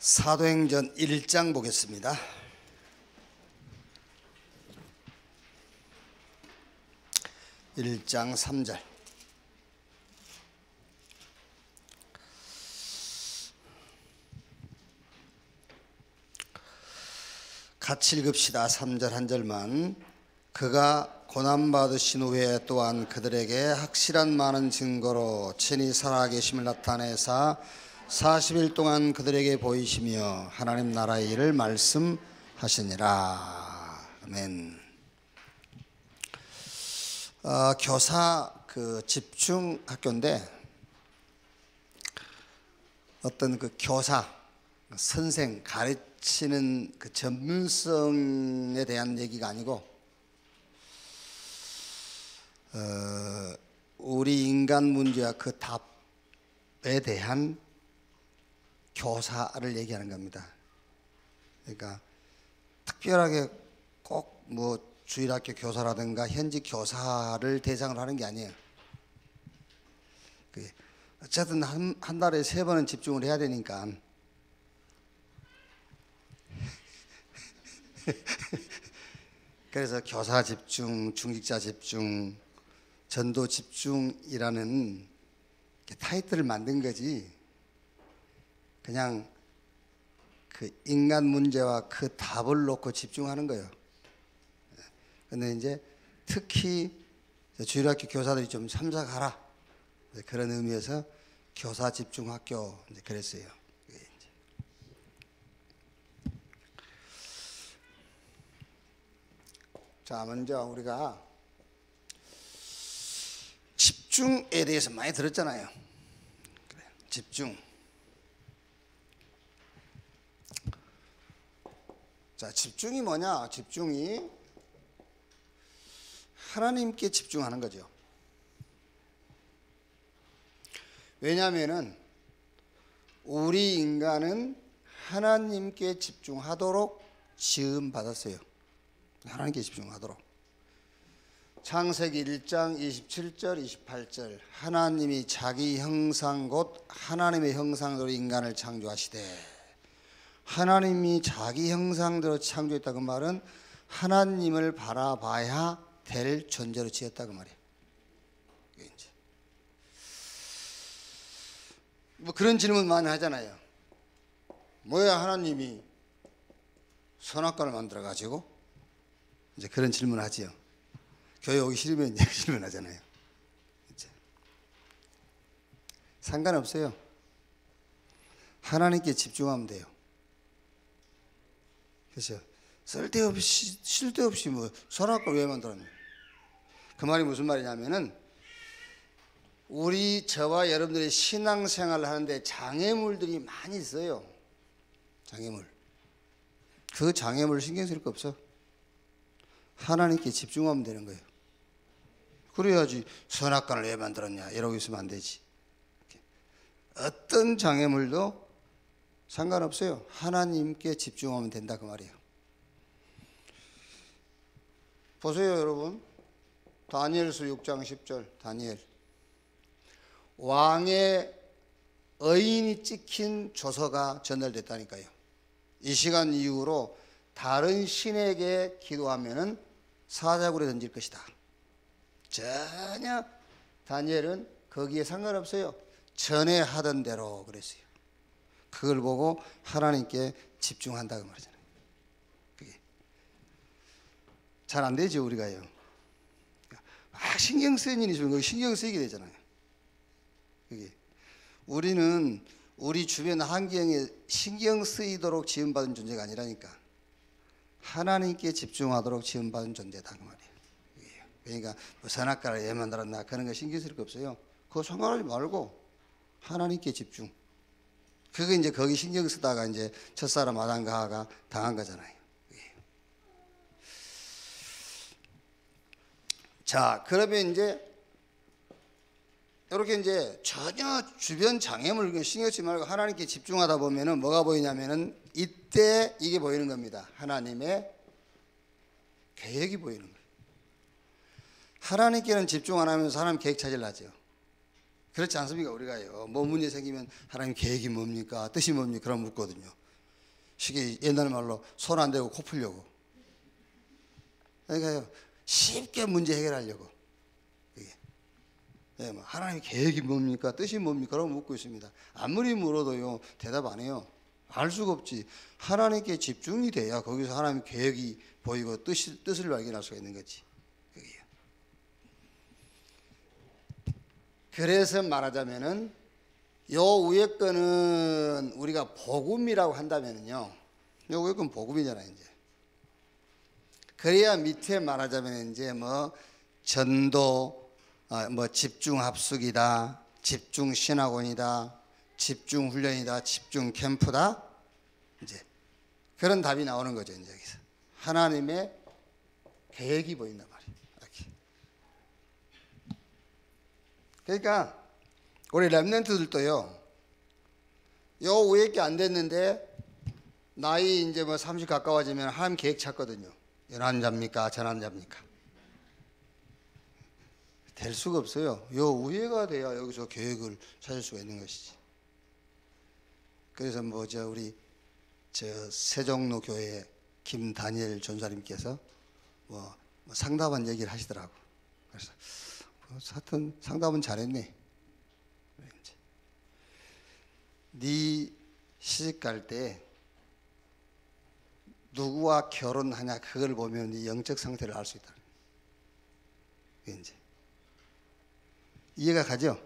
사도행전 1장 보겠습니다. (1장) 3절. 같이 읽읍시다. 3절 한 절만. 그가 고난받으신 후에 또한 그들에게 확실한 많은 증거로 친히 살아계심을 나타내사 40일 동안 그들에게 보이시며 하나님 나라의 일을 말씀하시니라. 아멘. 교사 집중 학교인데, 어떤 교사 선생 가르치는 전문성에 대한 얘기가 아니고, 우리 인간 문제와 그 답에 대한 교사를 얘기하는 겁니다. 그러니까 특별하게 꼭 주일학교 교사라든가 현직 교사를 대상으로 하는 게 아니에요. 어쨌든 한 달에 3번은 집중을 해야 되니까 그래서 교사 집중, 중직자 집중, 전도 집중이라는 타이틀을 만든 거지, 그냥 인간 문제와 그 답을 놓고 집중하는 거예요. 근데 이제 특히 주일학교 교사들이 좀 참석하라, 그런 의미에서 교사 집중 학교 그랬어요. 자, 먼저 우리가 집중에 대해서 많이 들었잖아요. 그래, 집중. 자, 집중이 뭐냐? 집중이 하나님께 집중하는 거죠. 왜냐하면은 우리 인간은 하나님께 집중하도록 지음 받았어요. 하나님께 집중하도록. 창세기 1장 27절 28절. 하나님이 자기 형상 곧 하나님의 형상대로 인간을 창조하시되. 하나님이 자기 형상대로 창조했다, 그 말은 하나님을 바라봐야 될 존재로 지었다, 그 말이에요. 이제 그런 질문 많이 하잖아요. 뭐야, 하나님이 선악과를 만들어 가지고? 이제 그런 질문 하지요. 교회 오기 싫으면 질문하잖아요. 이제 상관없어요. 하나님께 집중하면 돼요. 그렇죠? 쓸데없이 선악과를 왜 만들었냐? 그 말이 무슨 말이냐면은, 저와 여러분들이 신앙생활을 하는데 장애물들이 많이 있어요. 장애물. 그 장애물 신경 쓸 거 없어. 하나님께 집중하면 되는 거예요. 그래야지 선악과를 왜 만들었냐 이러고 있으면 안 되지. 어떤 장애물도 상관없어요. 하나님께 집중하면 된다, 그 말이에요. 보세요, 여러분. 다니엘서 6장 10절. 다니엘. 왕의 의인이 찍힌 조서가 전달됐다니까요. 이 시간 이후로 다른 신에게 기도하면은 사자굴에 던질 것이다. 전혀 다니엘은 거기에 상관없어요. 전에 하던 대로 그랬어요. 그걸 보고 하나님께 집중한다고 말하잖아요. 그게 잘 안 되죠, 우리가요. 막 신경 쓰이는 일이 있으면 신경 쓰이게 되잖아요. 그게 우리는 우리 주변 환경에 신경 쓰이도록 지음받은 존재가 아니라니까. 하나님께 집중하도록 지음받은 존재다, 그 말이에요. 그러니까 선악과를 왜 만들었나 그런 거 신경 쓸 거 없어요. 그거 상관하지 말고 하나님께 집중. 그게 이제 거기 신경 쓰다가 이제 첫사람 아담과 하와가 당한 거잖아요. 자, 그러면 이제 이렇게 이제 전혀 주변 장애물 신경 쓰지 말고 하나님께 집중하다 보면은 뭐가 보이냐면은 이때 이게 보이는 겁니다. 하나님의 계획이 보이는 거예요. 하나님께는 집중 안 하면 사람 계획 찾으려 하죠. 그렇지 않습니까? 우리가요, 뭐 문제 생기면 하나님 계획이 뭡니까? 뜻이 뭡니까? 그럼 묻거든요. 쉽게 옛날 말로 손 안 대고 코 풀려고. 그러니까 쉽게 문제 해결하려고. 예, 뭐 하나님의 계획이 뭡니까? 뜻이 뭡니까? 라고 묻고 있습니다. 아무리 물어도요 대답 안 해요. 알 수가 없지. 하나님께 집중이 돼야 거기서 하나님의 계획이 보이고 뜻을 발견할 수가 있는 거지. 그게요. 그래서 말하자면은 요 위에 거는 우리가 복음이라고 한다면은요, 요 위에 건 복음이잖아요 이제. 그래야 밑에 말하자면 이제 뭐 전도, 뭐 집중 합숙이다, 집중 신학원이다, 집중 훈련이다, 집중 캠프다, 이제 그런 답이 나오는 거죠. 이제 여기서 하나님의 계획이 보인단 말이에요. 이렇게. 그러니까 우리 렘넌트들도요, 요 위에 게 안 됐는데 나이 이제 뭐 30 가까워지면 하나님 계획 찾거든요. 연한자입니까? 전한자입니까? 될 수가 없어요. 요 우회가 돼야 여기서 계획을 찾을 수가 있는 것이지. 그래서 뭐 우리 세종로 교회 김다니엘 전사님께서 뭐 상담한 얘기를 하시더라고. 그래서 하여튼 상담은 잘했네. 네 시집 갈 때 누구와 결혼하냐 그걸 보면 네 영적 상태를 알 수 있다. 이제 이해가 가죠?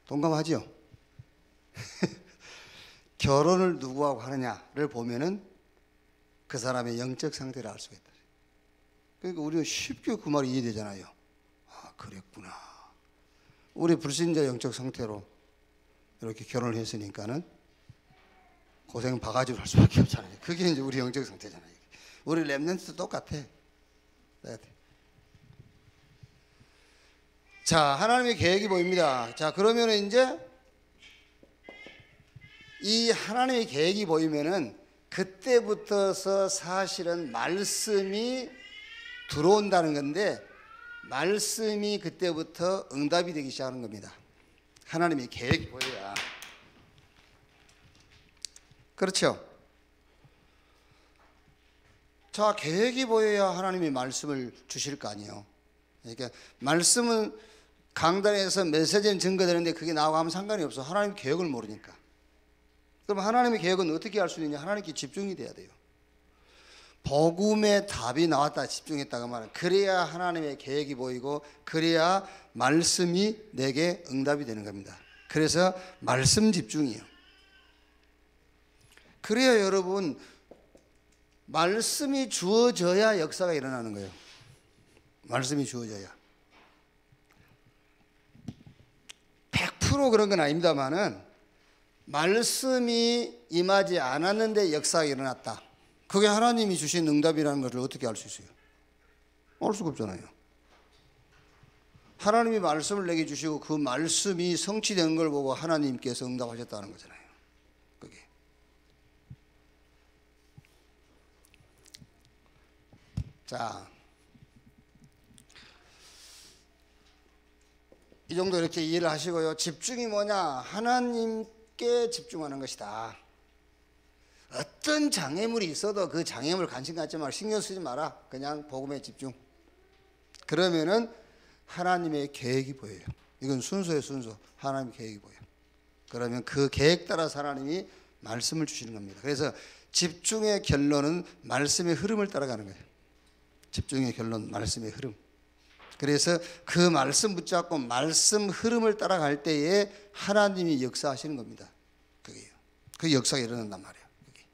동감하죠? 결혼을 누구하고 하느냐를 보면은 그 사람의 영적 상태를 알 수가 있다. 그러니까 우리는 쉽게 그 말이 이해되잖아요. 아, 그랬구나. 우리 불신자 영적 상태로 이렇게 결혼을 했으니까는 고생 바가지로 할 수밖에 없잖아요. 그게 이제 우리 영적 상태잖아요. 우리 렘넌트도 똑같아. 자, 하나님의 계획이 보입니다. 자, 그러면 이제 이 하나님의 계획이 보이면은 그때부터서 사실은 말씀이 들어온다는 건데, 말씀이 그때부터 응답이 되기 시작하는 겁니다. 하나님의 계획이 보여야. 그렇죠? 자, 계획이 보여야 하나님이 말씀을 주실 거 아니에요. 그러니까 말씀은 강단에서 메시지는 증거되는데 그게 나하고 하면 상관이 없어. 하나님의 계획을 모르니까. 그럼 하나님의 계획은 어떻게 알 수 있느냐? 하나님께 집중이 돼야 돼요. 복음의 답이 나왔다 집중했다고 말은, 그래야 하나님의 계획이 보이고 그래야 말씀이 내게 응답이 되는 겁니다. 그래서 말씀 집중이에요. 그래야 여러분 말씀이 주어져야 역사가 일어나는 거예요. 말씀이 주어져야. 100% 그런 건 아닙니다만은 말씀이 임하지 않았는데 역사가 일어났다. 그게 하나님이 주신 응답이라는 것을 어떻게 알 수 있어요? 알 수가 없잖아요. 하나님이 말씀을 내게 주시고 그 말씀이 성취된 걸 보고 하나님께서 응답하셨다는 거잖아요. 그게. 자, 이 정도 이렇게 이해를 하시고요. 집중이 뭐냐? 하나님께 집중하는 것이다. 어떤 장애물이 있어도 그 장애물 관심 갖지 말고 신경 쓰지 마라. 그냥 복음에 집중. 그러면은 하나님의 계획이 보여요. 이건 순서의 순서. 하나님의 계획이 보여요. 그러면 그 계획 따라서 하나님이 말씀을 주시는 겁니다. 그래서 집중의 결론은 말씀의 흐름을 따라가는 거예요. 집중의 결론, 말씀의 흐름. 그래서 그 말씀 붙잡고 말씀 흐름을 따라갈 때에 하나님이 역사하시는 겁니다. 그게요. 그 역사가 일어난단 말이에요. 그게.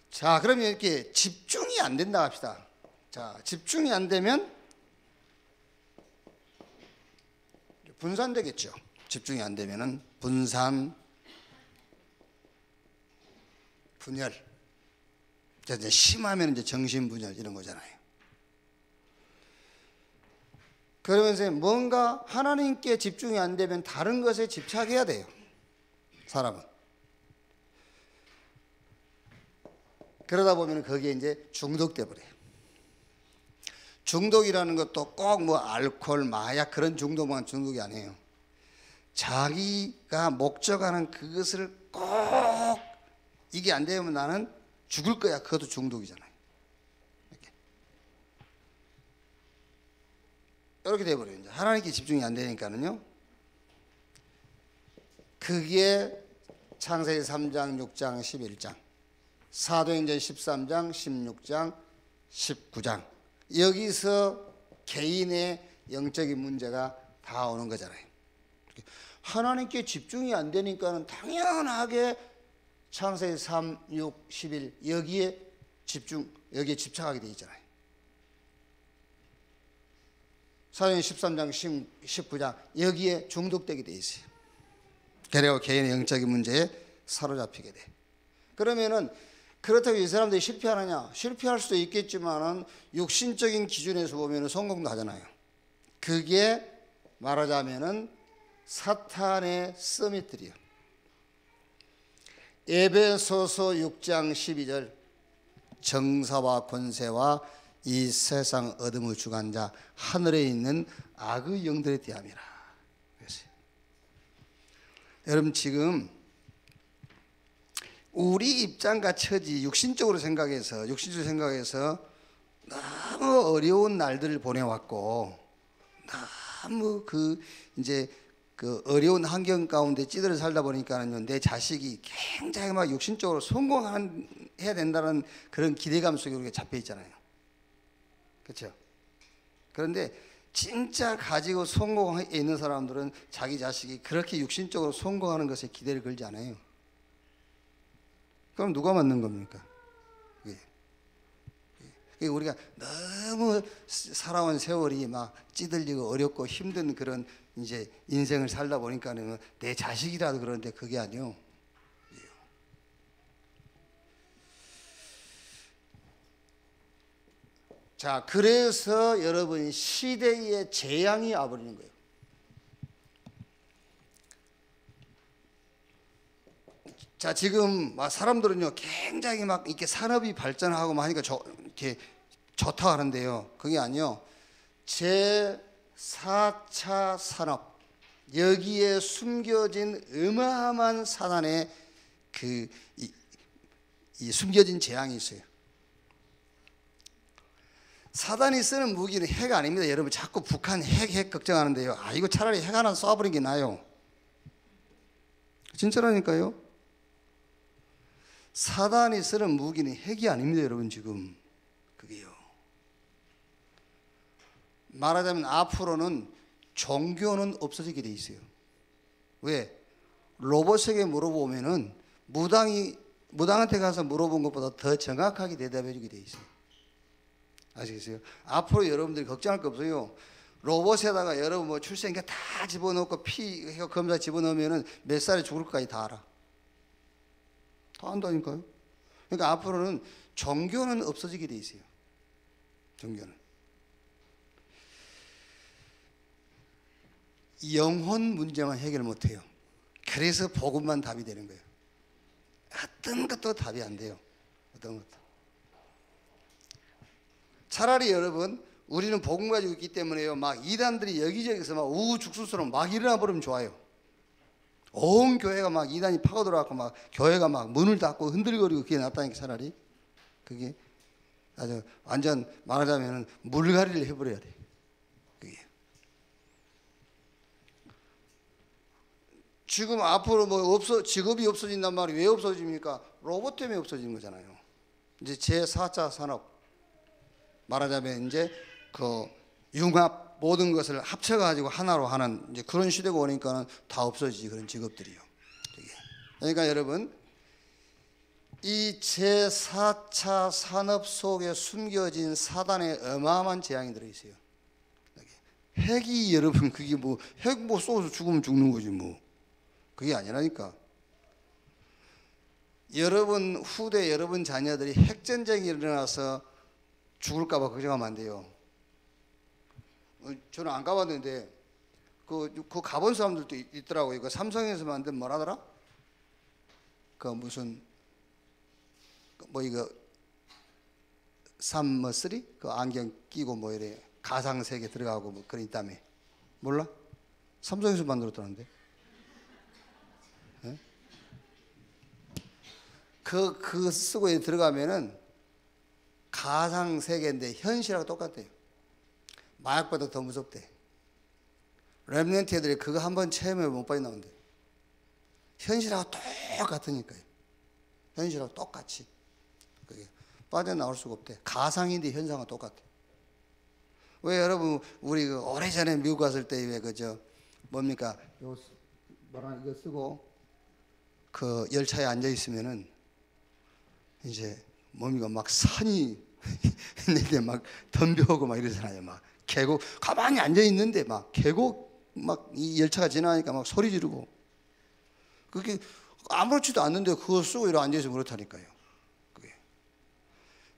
자, 그러면 이렇게 집중이 안 된다 합시다. 자, 집중이 안 되면 분산되겠죠. 집중이 안 되면은 분산, 분열. 이제 심하면 이제 정신분열 이런 거잖아요. 그러면서 뭔가 하나님께 집중이 안 되면 다른 것에 집착해야 돼요. 사람은. 그러다 보면 거기에 이제 중독돼 버려요. 중독이라는 것도 꼭 뭐 알코올, 마약 그런 중독만 중독이 아니에요. 자기가 목적하는 그것을 꼭 이게 안 되면 나는 죽을 거야. 그것도 중독이잖아요. 이렇게 돼버려요. 이제 하나님께 집중이 안 되니까는요. 그게 창세기 3장, 6장, 11장, 사도행전 13장, 16장, 19장 여기서 개인의 영적인 문제가 다 오는 거잖아요. 하나님께 집중이 안 되니까는 당연하게 창세기 3, 6, 11 여기에 집착하게 돼 있잖아요. 사도행전 13장, 19장 여기에 중독되게 돼 있어요. 그리고 개인의 영적인 문제에 사로잡히게 돼. 그러면은 그렇다고 이 사람들이 실패하느냐? 실패할 수도 있겠지만은 육신적인 기준에서 보면은 성공도 하잖아요. 그게 말하자면은 사탄의 서밋들이요. 에베소서 6장 12절 정사와 권세와 이 세상 어둠의 주관자 하늘에 있는 악의 영들에 대함이라. 그랬어요. 여러분 지금 우리 입장과 처지 육신적으로 생각해서 너무 어려운 날들을 보내왔고 너무 이제 그 어려운 환경 가운데 찌들어 살다 보니까는요, 내 자식이 굉장히 막 육신적으로 성공해야 된다는 그런 기대감 속에 우리가 잡혀 있잖아요. 그렇죠? 그런데 진짜 가지고 성공해 있는 사람들은 자기 자식이 그렇게 육신적으로 성공하는 것에 기대를 걸지 않아요. 그럼 누가 맞는 겁니까? 우리가 너무 살아온 세월이 막 찌들리고 어렵고 힘든 그런 이제 인생을 살다 보니까는 내 자식이라도 그러는데 그게 아니요. 자, 그래서 여러분 시대의 재앙이 와버리는 거예요. 자, 지금 막 사람들은요 굉장히 막 이렇게 산업이 발전하고 막 하니까 이렇게 좋다 하는데요. 그게 아니요. 제 4차 산업 여기에 숨겨진 어마어마한 사단의 이 숨겨진 재앙이 있어요. 사단이 쓰는 무기는 핵 아닙니다. 여러분 자꾸 북한 핵 걱정하는데요. 아, 이거 차라리 핵 하나 쏴버린 게 나아요. 진짜라니까요. 사단이 쓰는 무기는 핵이 아닙니다. 여러분 지금 그게요. 말하자면 앞으로는 종교는 없어지게 돼 있어요. 왜? 로봇에게 물어보면은 무당한테 가서 물어본 것보다 더 정확하게 대답해 주게 돼 있어요. 아시겠어요? 앞으로 여러분들이 걱정할 거 없어요. 로봇에다가 여러분 뭐 출생기 다 집어넣고 피 검사 집어넣으면은 몇 살에 죽을 것까지 다 알아. 다 안다니까요. 그러니까 앞으로는 종교는 없어지게 돼 있어요. 종교는. 영혼 문제만 해결 못해요. 그래서 복음만 답이 되는 거예요. 어떤 것도 답이 안 돼요. 어떤 것도. 차라리 여러분 우리는 복음 가지고 있기 때문에요. 막 이단들이 여기저기서 막 우후죽순처럼 막 일어나 버리면 좋아요. 온 교회가 막 이단이 파고 들어왔고 막 교회가 막 문을 닫고 흔들거리고 그게 낫다니까. 차라리 그게 아주 완전 말하자면 물갈이를 해버려야 돼. 그게 지금 앞으로 뭐 직업이 없어진단 말이 왜 없어집니까? 로봇 때문에 없어지는 거잖아요. 이제 제4차 산업 말하자면 이제 그 융합 모든 것을 합쳐가지고 하나로 하는 이제 그런 시대가 오니까는 다 없어지지 그런 직업들이요. 그러니까 여러분 이 제4차 산업 속에 숨겨진 사단의 어마어마한 재앙이 들어 있어요. 핵이 여러분 그게 뭐 핵 뭐 쏘서 죽으면 죽는 거지 뭐 그게 아니라니까. 여러분 후대 여러분 자녀들이 핵전쟁이 일어나서 죽을까봐 걱정하면 안 돼요. 저는 안 가봤는데 그 가본 사람들도 있더라고요. 그 삼성에서 만든 뭐라더라? 그 무슨 뭐 이거 삼머쓰리 그 안경 끼고 뭐 이래 가상 세계 들어가고 뭐 그런 있다며 몰라? 삼성에서 만들었다는데 그 쓰고 들어가면은 가상 세계인데 현실하고 똑같대요. 마약보다 더 무섭대. 렘넌트 애들이 그거 한번 체험해 못 빠져나온대. 현실하고 똑같으니까요. 현실하고 똑같이. 그게 빠져나올 수가 없대. 가상인데 현상은 똑같아. 왜 여러분 우리 오래전에 미국 갔을 때 왜 그저 뭡니까 요 뭐라 이거 쓰고 그 열차에 앉아 있으면은 이제 뭡니까 막 산이 내게 막 덤벼오고 막 이러잖아요. 막 계곡 가만히 앉아 있는데 막 계곡 막 이 열차가 지나니까 막 소리 지르고 그게 아무렇지도 않는데 그거 쓰고 이러 앉아 있으면 그렇다니까요.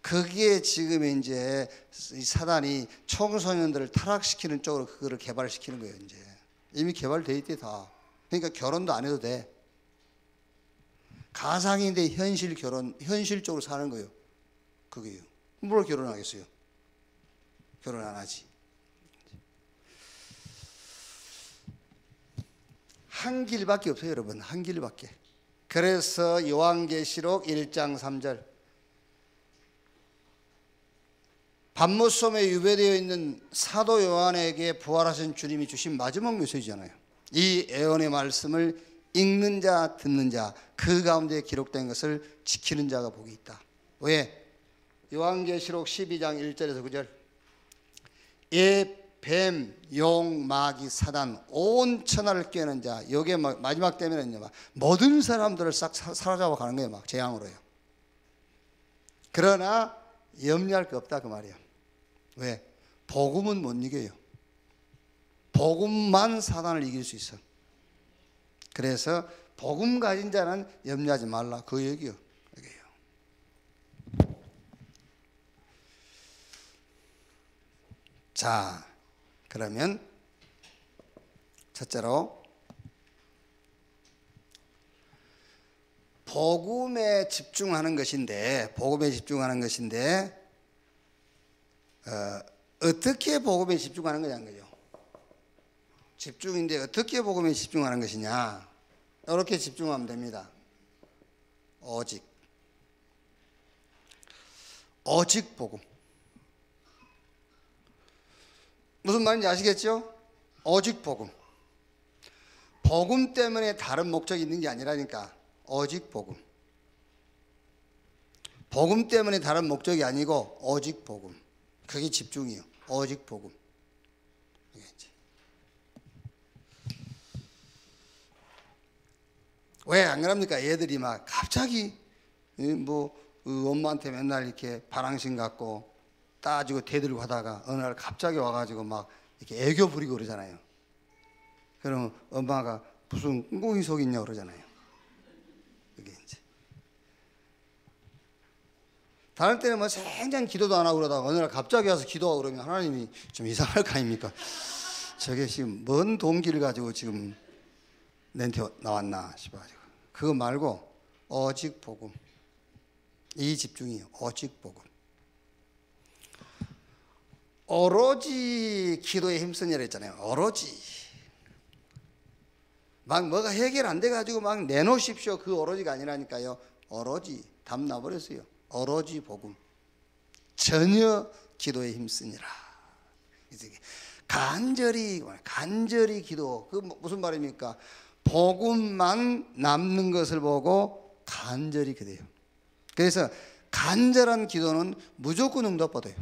그게 지금 이제 사단이 청소년들을 타락시키는 쪽으로 그거를 개발시키는 거예요. 이제 이미 개발돼 있대 다. 그러니까 결혼도 안 해도 돼. 가상인데 현실적으로 사는 거예요. 그게요. 뭘 결혼하겠어요? 결혼 안 하지. 한 길밖에 없어요, 여러분. 한 길밖에. 그래서 요한계시록 1장 3절 밤무섬에 유배되어 있는 사도 요한에게 부활하신 주님이 주신 마지막 메시지잖아요. 이 예언의 말씀을 읽는 자, 듣는 자, 그 가운데 기록된 것을 지키는 자가 복이 있다. 왜? 요한계시록 12장 1절에서 9절 뱀, 용, 마귀, 사단 온 천하를 꿰는 자 여기에 마지막 때면은요 모든 사람들을 싹 사로잡아 가는 거예요. 막 재앙으로요. 그러나 염려할 게 없다 그 말이에요. 왜? 복음은 못 이겨요. 복음만 사단을 이길 수 있어. 그래서 복음 가진 자는 염려하지 말라 그 얘기요. 자, 그러면 첫째로 복음에 집중하는 것인데 어떻게 복음에 집중하는 거냐는 거죠. 집중인데 어떻게 복음에 집중하는 것이냐. 이렇게 집중하면 됩니다. 오직 복음. 무슨 말인지 아시겠죠? 오직 복음. 복음 때문에 다른 목적이 있는 게 아니라니까. 오직 복음. 복음 때문에 다른 목적이 아니고 오직 복음. 그게 집중이요. 오직 복음. 왜 안 그럽니까? 얘들이 막 갑자기 뭐 엄마한테 맨날 이렇게 바랑신 갖고 따지고 대들고 하다가 어느 날 갑자기 와가지고 막 이렇게 애교 부리고 그러잖아요. 그러면 엄마가 무슨 꿍꿍이 속이 있냐고 그러잖아요. 그게 이제 다른 때는 뭐 생전 기도도 안 하고 그러다가 어느 날 갑자기 와서 기도하고 그러면 하나님이 좀 이상할 거 아닙니까? 저게 지금 뭔 동기를 가지고 지금 내한테 나왔나 싶어가지고. 그거 말고 오직 복음. 이 집중이에요. 오직 복음. 오로지 기도에 힘쓰니라 했잖아요. 오로지. 막 뭐가 해결 안 돼가지고 막 내놓으십시오. 그 오로지가 아니라니까요. 오로지 답 나버렸어요. 오로지 복음. 전혀 기도에 힘쓰니라. 간절히 기도. 그 무슨 말입니까? 복음만 남는 것을 보고 간절히 기도해요. 그래서 간절한 기도는 무조건 응답받아요.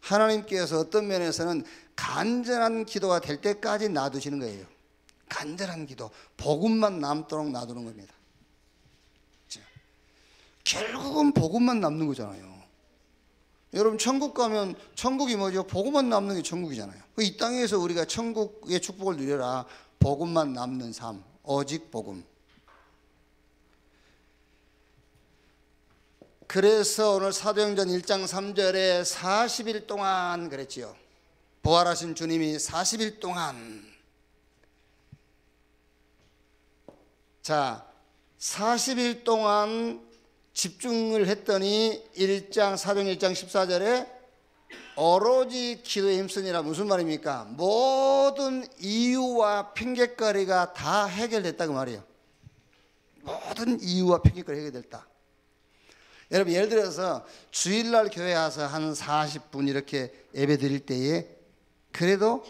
하나님께서 어떤 면에서는 간절한 기도가 될 때까지 놔두시는 거예요. 간절한 기도, 복음만 남도록 놔두는 겁니다. 결국은 복음만 남는 거잖아요. 여러분 천국 가면 천국이 뭐죠? 복음만 남는 게 천국이잖아요. 이 땅에서 우리가 천국의 축복을 누려라. 복음만 남는 삶, 오직 복음. 그래서 오늘 사도행전 1장 3절에 40일 동안 그랬지요. 부활하신 주님이 40일 동안. 자, 40일 동안 집중을 했더니 사도행 1장 14절에 오로지 기도에 힘쓰니라 무슨 말입니까? 모든 이유와 핑계거리가 다 해결됐다 그 말이에요. 모든 이유와 핑계거리 해결됐다. 여러분 예를 들어서 주일날 교회 와서 한 40분 이렇게 예배 드릴 때에 그래도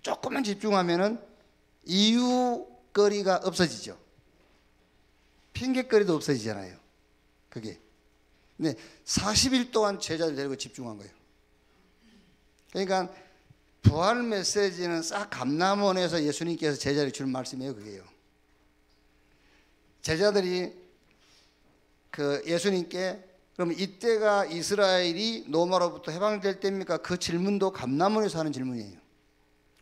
조금만 집중하면은 이유거리가 없어지죠. 핑계거리도 없어지잖아요. 그게. 근데 40일 동안 제자들 데리고 집중한 거예요. 그러니까 부활 메시지는 싹 감람원에서 예수님께서 제자를 주는 말씀이에요. 그게요. 제자들이 그 예수님께 그럼 이때가 이스라엘이 로마로부터 해방될 때입니까? 그 질문도 감람원에서 하는 질문이에요.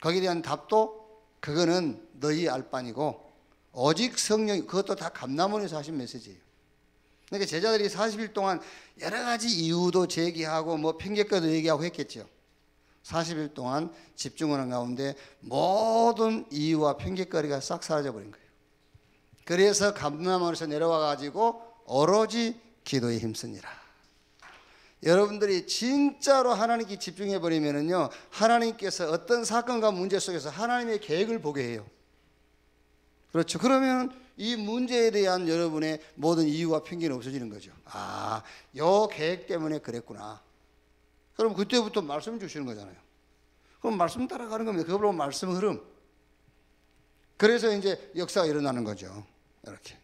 거기에 대한 답도 그거는 너희 알 바니고 오직 성령이 그것도 다 감람원에서 하신 메시지예요. 그러니까 제자들이 40일 동안 여러 가지 이유도 제기하고 뭐 핑계거리도 얘기하고 했겠죠. 40일 동안 집중하는 가운데 모든 이유와 핑계거리가 싹 사라져버린 거예요. 그래서 감람원에서 내려와 가지고 오로지 기도에 힘쓰니라. 여러분들이 진짜로 하나님께 집중해 버리면은요, 하나님께서 어떤 사건과 문제 속에서 하나님의 계획을 보게 해요. 그렇죠. 그러면 이 문제에 대한 여러분의 모든 이유와 핑계는 없어지는 거죠. 아, 요 계획 때문에 그랬구나. 그럼 그때부터 말씀 주시는 거잖아요. 그럼 말씀 따라가는 겁니다. 그걸로 말씀 흐름. 그래서 이제 역사가 일어나는 거죠. 이렇게.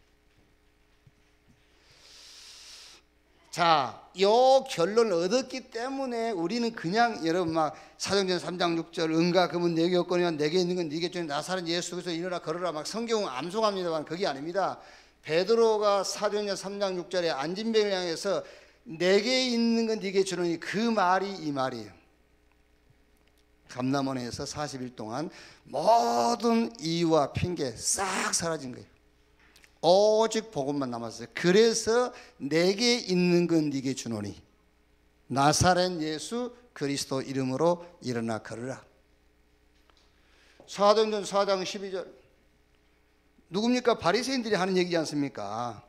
자, 요 결론을 얻었기 때문에 우리는 그냥 여러분 막 사도행전 3장 6절 은과 금은 내게 없거니와 내게 있는 건 네게 주니 나사렛 예수 그리스도 일어나 걸으라 막 성경은 암송합니다만 그게 아닙니다. 베드로가 사도행전 3장 6절에 안진뱅이를 향해서 내게 있는 건 네게 주노니 그 말이 이 말이에요. 감람원에서 40일 동안 모든 이유와 핑계 싹 사라진 거예요. 오직 복음만 남았어요. 그래서 내게 있는 건 네게 주노니 나사렛 예수 그리스도 이름으로 일어나 걸으라. 사도행전 4장 12절 누굽니까? 바리새인들이 하는 얘기지 않습니까?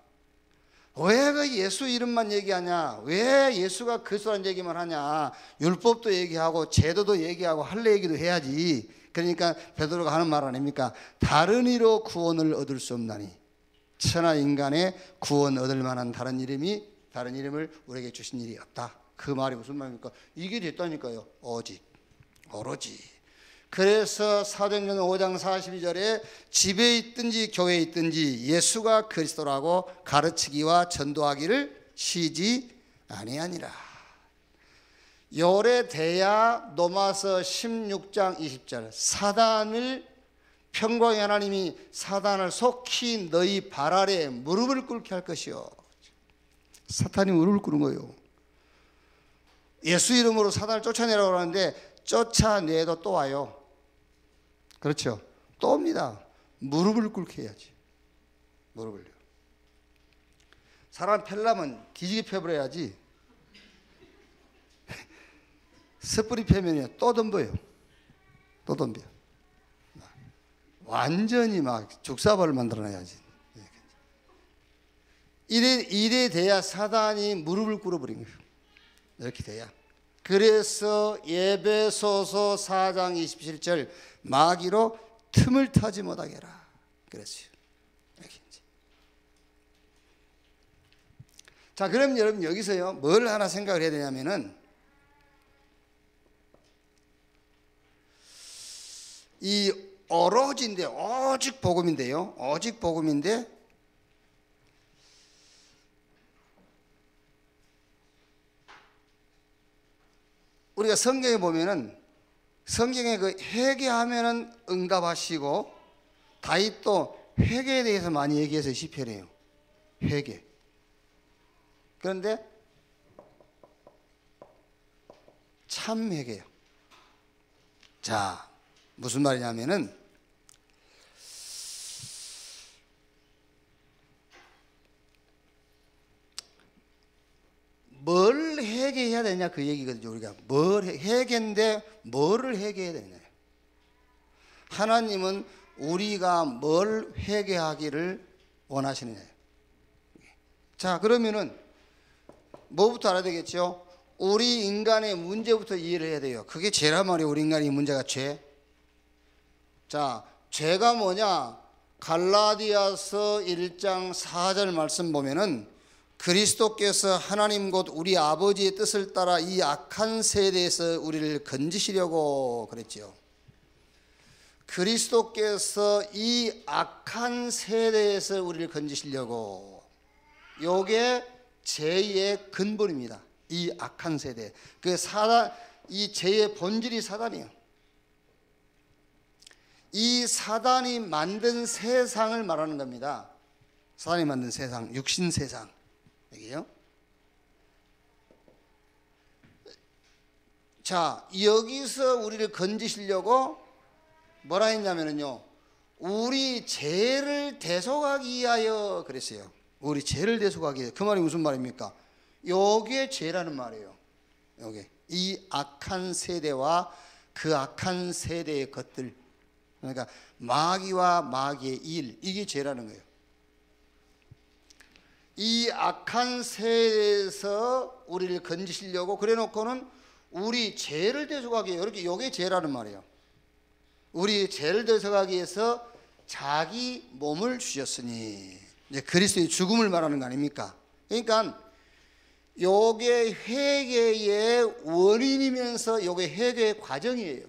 왜 그 예수 이름만 얘기하냐? 왜 예수가 그리스도라는 얘기만 하냐? 율법도 얘기하고 제도도 얘기하고 할례 얘기도 해야지. 그러니까 베드로가 하는 말 아닙니까? 다른 이로 구원을 얻을 수 없나니 천하 인간의 구원 얻을 만한 다른 이름을 우리에게 주신 일이 없다. 그 말이 무슨 말입니까? 이게 됐다니까요. 오직 오로지. 그래서 사도행전 5장 42절에 집에 있든지 교회에 있든지 예수가 그리스도라고 가르치기와 전도하기를 쉬지 아니하니라. 요래돼야 로마서 16장 20절 사단을 평강의 하나님이 사단을 속히 너희 발 아래 무릎을 꿇게 할 것이요. 사탄이 무릎을 꿇은 거예요. 예수 이름으로 사단을 쫓아내라고 하는데 쫓아내도 또 와요. 그렇죠. 또 옵니다. 무릎을 꿇게 해야지. 무릎을요. 사람 패려면 뒤지게 패버려야지. 섣불리 패면요 또 덤벼요. 또 덤벼요. 완전히 막 죽사발을 만들어놔야지. 이래 돼야 사단이 무릎을 꿇어버린 거예요. 이렇게 돼야. 그래서 에베소서 4장 27절 마귀로 틈을 타지 못하게 해라 그랬어요. 이렇게 이제. 자, 그럼 여러분 여기서요 뭘 하나 생각을 해야 되냐면은 이 오로지인데 오직 복음인데요. 오직 복음인데 우리가 성경에 보면은 성경에 그 회개하면은 응답하시고 다윗도 회개에 대해서 많이 얘기해서 시편이에요. 회개. 그런데 참 회개요. 자, 무슨 말이냐면은 뭘 회개해야 되냐 그 얘기거든요. 우리가 회개인데 뭐를 회개해야 되냐. 하나님은 우리가 뭘 회개하기를 원하시느냐. 자, 그러면은 뭐부터 알아야 되겠죠? 우리 인간의 문제부터 이해를 해야 돼요. 그게 죄란 말이에요. 우리 인간의 문제가 죄. 자, 죄가 뭐냐? 갈라디아서 1장 4절 말씀 보면은 그리스도께서 하나님 곧 우리 아버지의 뜻을 따라 이 악한 세대에서 우리를 건지시려고 그랬죠. 그리스도께서 이 악한 세대에서 우리를 건지시려고. 요게 죄의 근본입니다. 이 악한 세대. 그 사단, 이 죄의 본질이 사단이에요. 이 사단이 만든 세상을 말하는 겁니다. 사단이 만든 세상, 육신 세상. 여기요. 자, 여기서 우리를 건지시려고 뭐라 했냐면요, 우리 죄를 대속하기 위하여 그랬어요. 우리 죄를 대속하기 위하여. 그 말이 무슨 말입니까? 요게 죄라는 말이에요. 요게 이 악한 세대와 그 악한 세대의 것들, 그러니까 마귀와 마귀의 일, 이게 죄라는 거예요. 이 악한 세대에서 우리를 건지시려고 그래놓고는 우리 죄를 대속하기 위해, 이렇게 요게 죄라는 말이에요. 우리 죄를 대속하기 위해서 자기 몸을 주셨으니, 이제 그리스도의 죽음을 말하는 거 아닙니까? 그러니까 요게 회개의 원인이면서 요게 회개의 과정이에요.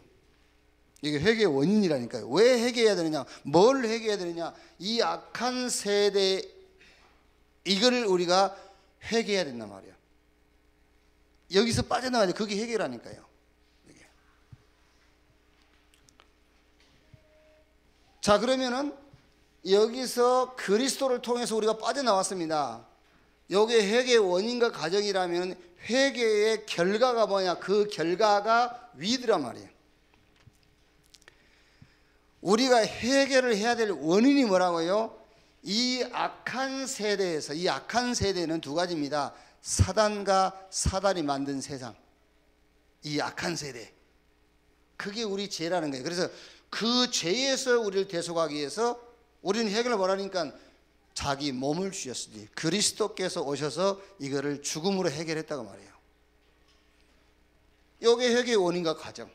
이게 회개의 원인이라니까요. 왜 회개해야 되느냐? 뭘 회개해야 되느냐? 이 악한 세대, 이거를 우리가 회개해야 된단 말이에요. 여기서 빠져나가야 돼. 그게 회개라니까요. 이게. 자, 그러면은 여기서 그리스도를 통해서 우리가 빠져나왔습니다. 여기에 회개의 원인과 과정이라면 회개의 결과가 뭐냐? 그 결과가 위드란 말이에요. 우리가 회개를 해야 될 원인이 뭐라고요? 이 악한 세대에서, 이 악한 세대는 두 가지입니다. 사단과 사단이 만든 세상, 이 악한 세대, 그게 우리 죄라는 거예요. 그래서 그 죄에서 우리를 대속하기 위해서 우리는 해결을 뭐라니까 자기 몸을 주셨으니, 그리스도께서 오셔서 이거를 죽음으로 해결했다고 말해요. 이게 회개의 원인과 과정.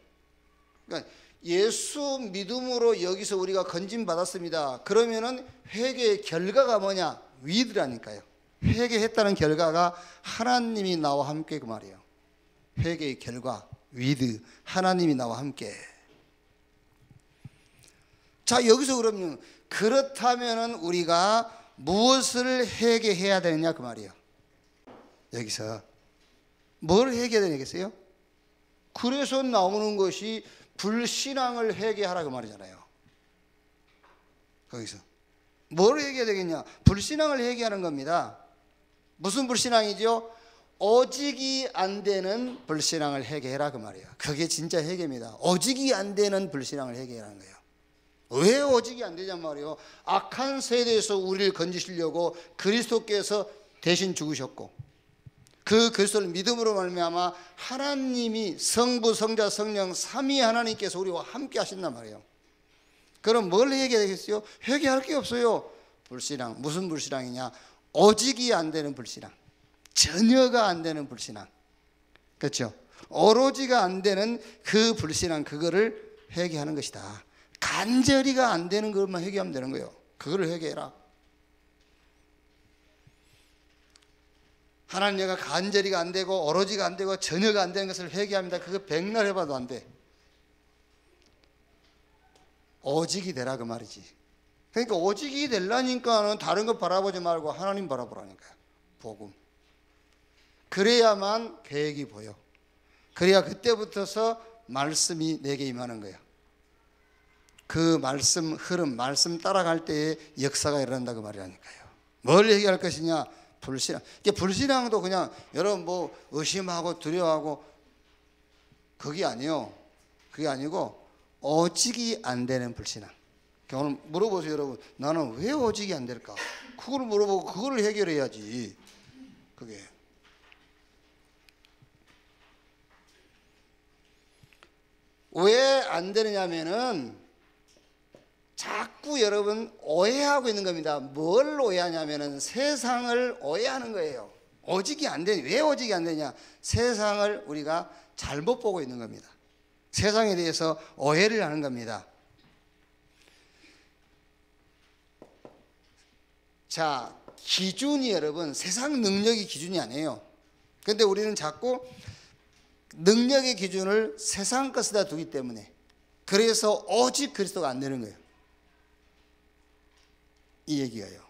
그러니까 예수 믿음으로 여기서 우리가 건진 받았습니다. 그러면은 회개의 결과가 뭐냐? 위드라니까요. 회개했다는 결과가 하나님이 나와 함께, 그 말이에요. 회개의 결과, 위드, 하나님이 나와 함께. 자, 여기서 그러면 그렇다면은 우리가 무엇을 회개해야 되느냐, 그 말이에요. 여기서 뭘 회개해야 되겠어요? 그래서 나오는 것이 불신앙을 회개하라, 그 말이잖아요. 거기서 뭘 회개해야 되겠냐? 불신앙을 회개하는 겁니다. 무슨 불신앙이죠? 오직이 안 되는 불신앙을 회개해라, 그 말이에요. 그게 진짜 회개입니다. 오직이 안 되는 불신앙을 회개하는 거예요. 왜 오직이 안 되냔 말이에요. 악한 세대에서 우리를 건지시려고 그리스도께서 대신 죽으셨고, 그 그리스도를 믿음으로 말미암아 하나님이 성부, 성자, 성령 삼위 하나님께서 우리와 함께 하신단 말이에요. 그럼 뭘 회개해야 되겠어요? 회개할 게 없어요. 불신앙. 무슨 불신앙이냐? 오직이 안 되는 불신앙, 전혀가 안 되는 불신앙, 그렇죠? 오로지가 안 되는 그 불신앙, 그거를 회개하는 것이다. 간절히가 안 되는 것만 회개하면 되는 거예요. 그거를 회개해라. 하나님, 내가 간절히가 안 되고 오로지가 안 되고 전혀가 안 되는 것을 회개합니다. 그거 백날 해봐도 안 돼. 오직이 되라, 그 말이지. 그러니까 오직이 되려니까는 다른 것 바라보지 말고 하나님 바라보라니까요. 복음. 그래야만 계획이 보여. 그래야 그때부터서 말씀이 내게 임하는 거예요. 그 말씀 흐름, 말씀 따라갈 때에 역사가 일어난다, 그 말이라니까요. 뭘 얘기할 것이냐? 불신앙. 불신앙도 그냥 여러분 뭐 의심하고 두려워하고 그게 아니요. 그게 아니고 오직이 안 되는 불신앙. 오늘 물어보세요, 여러분. 나는 왜 오직이 안 될까? 그걸 물어보고 그걸 해결해야지. 그게. 왜 안 되느냐면은 자꾸 여러분 오해하고 있는 겁니다. 뭘 오해하냐면은 세상을 오해하는 거예요. 오직이 안 되냐? 왜 오직이 안 되냐? 세상을 우리가 잘못 보고 있는 겁니다. 세상에 대해서 오해를 하는 겁니다. 자, 기준이 여러분 세상 능력이 기준이 아니에요. 그런데 우리는 자꾸 능력의 기준을 세상 것에다 두기 때문에 그래서 오직 그리스도가 안 되는 거예요. 이 얘기가요.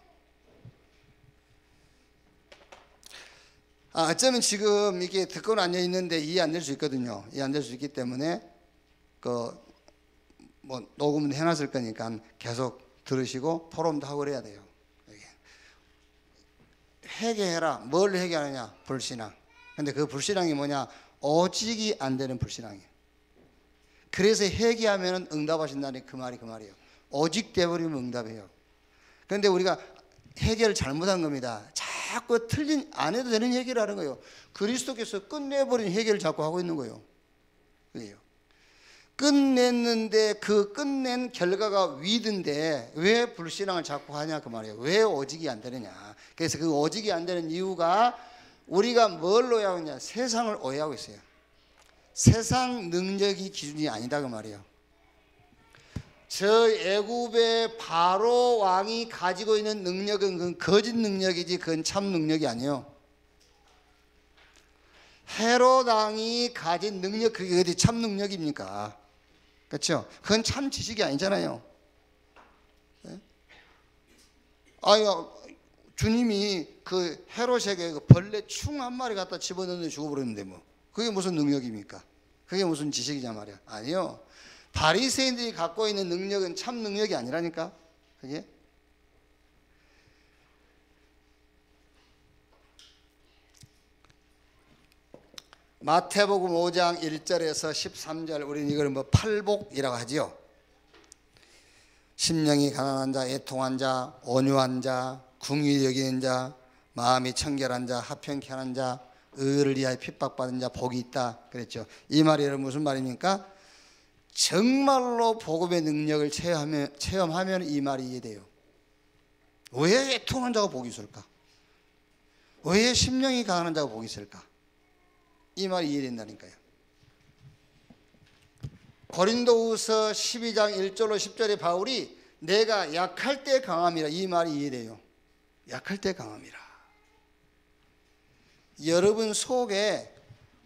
어쩌면 지금 이게 듣고는 앉아 있는데 이해 안 될 수 있거든요. 이해 안 될 수 있기 때문에 뭐 녹음은 해놨을 거니까 계속 들으시고 토론도 하고 그래야 돼요. 회개해라. 뭘 회개하느냐? 불신앙. 근데 그 불신앙이 뭐냐? 오직이 안 되는 불신앙이에요. 그래서 회개하면 응답하신다니 그 말이에요. 오직 되어버리면 응답해요. 그런데 우리가 회개를 잘못한 겁니다. 자꾸 틀린 안 해도 되는 회개를 하는 거예요. 그리스도께서 끝내버린 회개를 자꾸 하고 있는 거예요. 그게요. 끝냈는데 그 끝낸 결과가 위드인데 왜 불신앙을 자꾸 하냐 그 말이에요. 왜 오직이 안 되느냐. 그래서 그 오직이 안 되는 이유가 우리가 뭘 오해하고 있냐. 세상을 오해하고 있어요. 세상 능력이 기준이 아니다 그 말이에요. 저 애굽의 바로 왕이 가지고 있는 능력은 그건 거짓 능력이지 그건 참 능력이 아니에요. 헤롯 왕이 가진 능력 그게 어디 참 능력입니까? 그렇죠? 그건 참 지식이 아니잖아요. 네? 주님이 그 헤롯에게 그 벌레 충 한 마리 갖다 집어넣는데 죽어버렸는데 뭐 그게 무슨 능력입니까? 그게 무슨 지식이냐 말이야. 아니요. 바리새인들이 갖고 있는 능력은 참 능력이 아니라니까. 그게 마태복음 5장 1절에서 13절 우리는 이걸 뭐 팔복이라고 하지요. 심령이 가난한 자, 애통한 자, 온유한 자, 궁휼히 여기는 자, 마음이 청결한 자, 하평케 하는 자, 의를 위하여 핍박받은 자 복이 있다 그랬죠. 이 말이 여러분 무슨 말입니까? 정말로 복음의 능력을 체험하면 이 말이 이해돼요. 왜 애통한 자가 복이 있을까? 왜 심령이 가난한 자가 복이 있을까? 이 말이 이해된다니까요. 고린도후서 12장 1절로 10절에 바울이 내가 약할 때 강함이라 이 말이 이해돼요. 약할 때 강함이라. 여러분 속에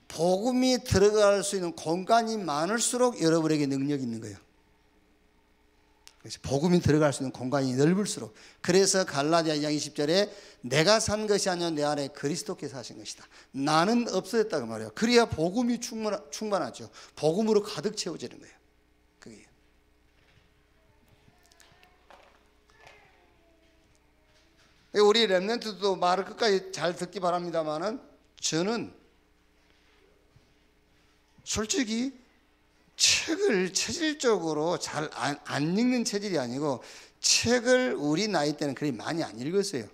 복음이 들어갈 수 있는 공간이 많을수록 여러분에게 능력이 있는 거예요. 그래서 복음이 들어갈 수 있는 공간이 넓을수록 그래서 갈라디아 2장 20절에 내가 산 것이 아니라 내 안에 그리스도께서 하신 것이다. 나는 없어졌다고 말해요. 그래야 복음이 충만하죠. 복음으로 가득 채워지는 거예요. 그게 우리 렘넌트도 말을 끝까지 잘 듣기 바랍니다만은 저는 솔직히 책을 체질적으로 잘 안 읽는 체질이 아니고 책을 우리 나이 때는 그리 많이 안 읽었어요.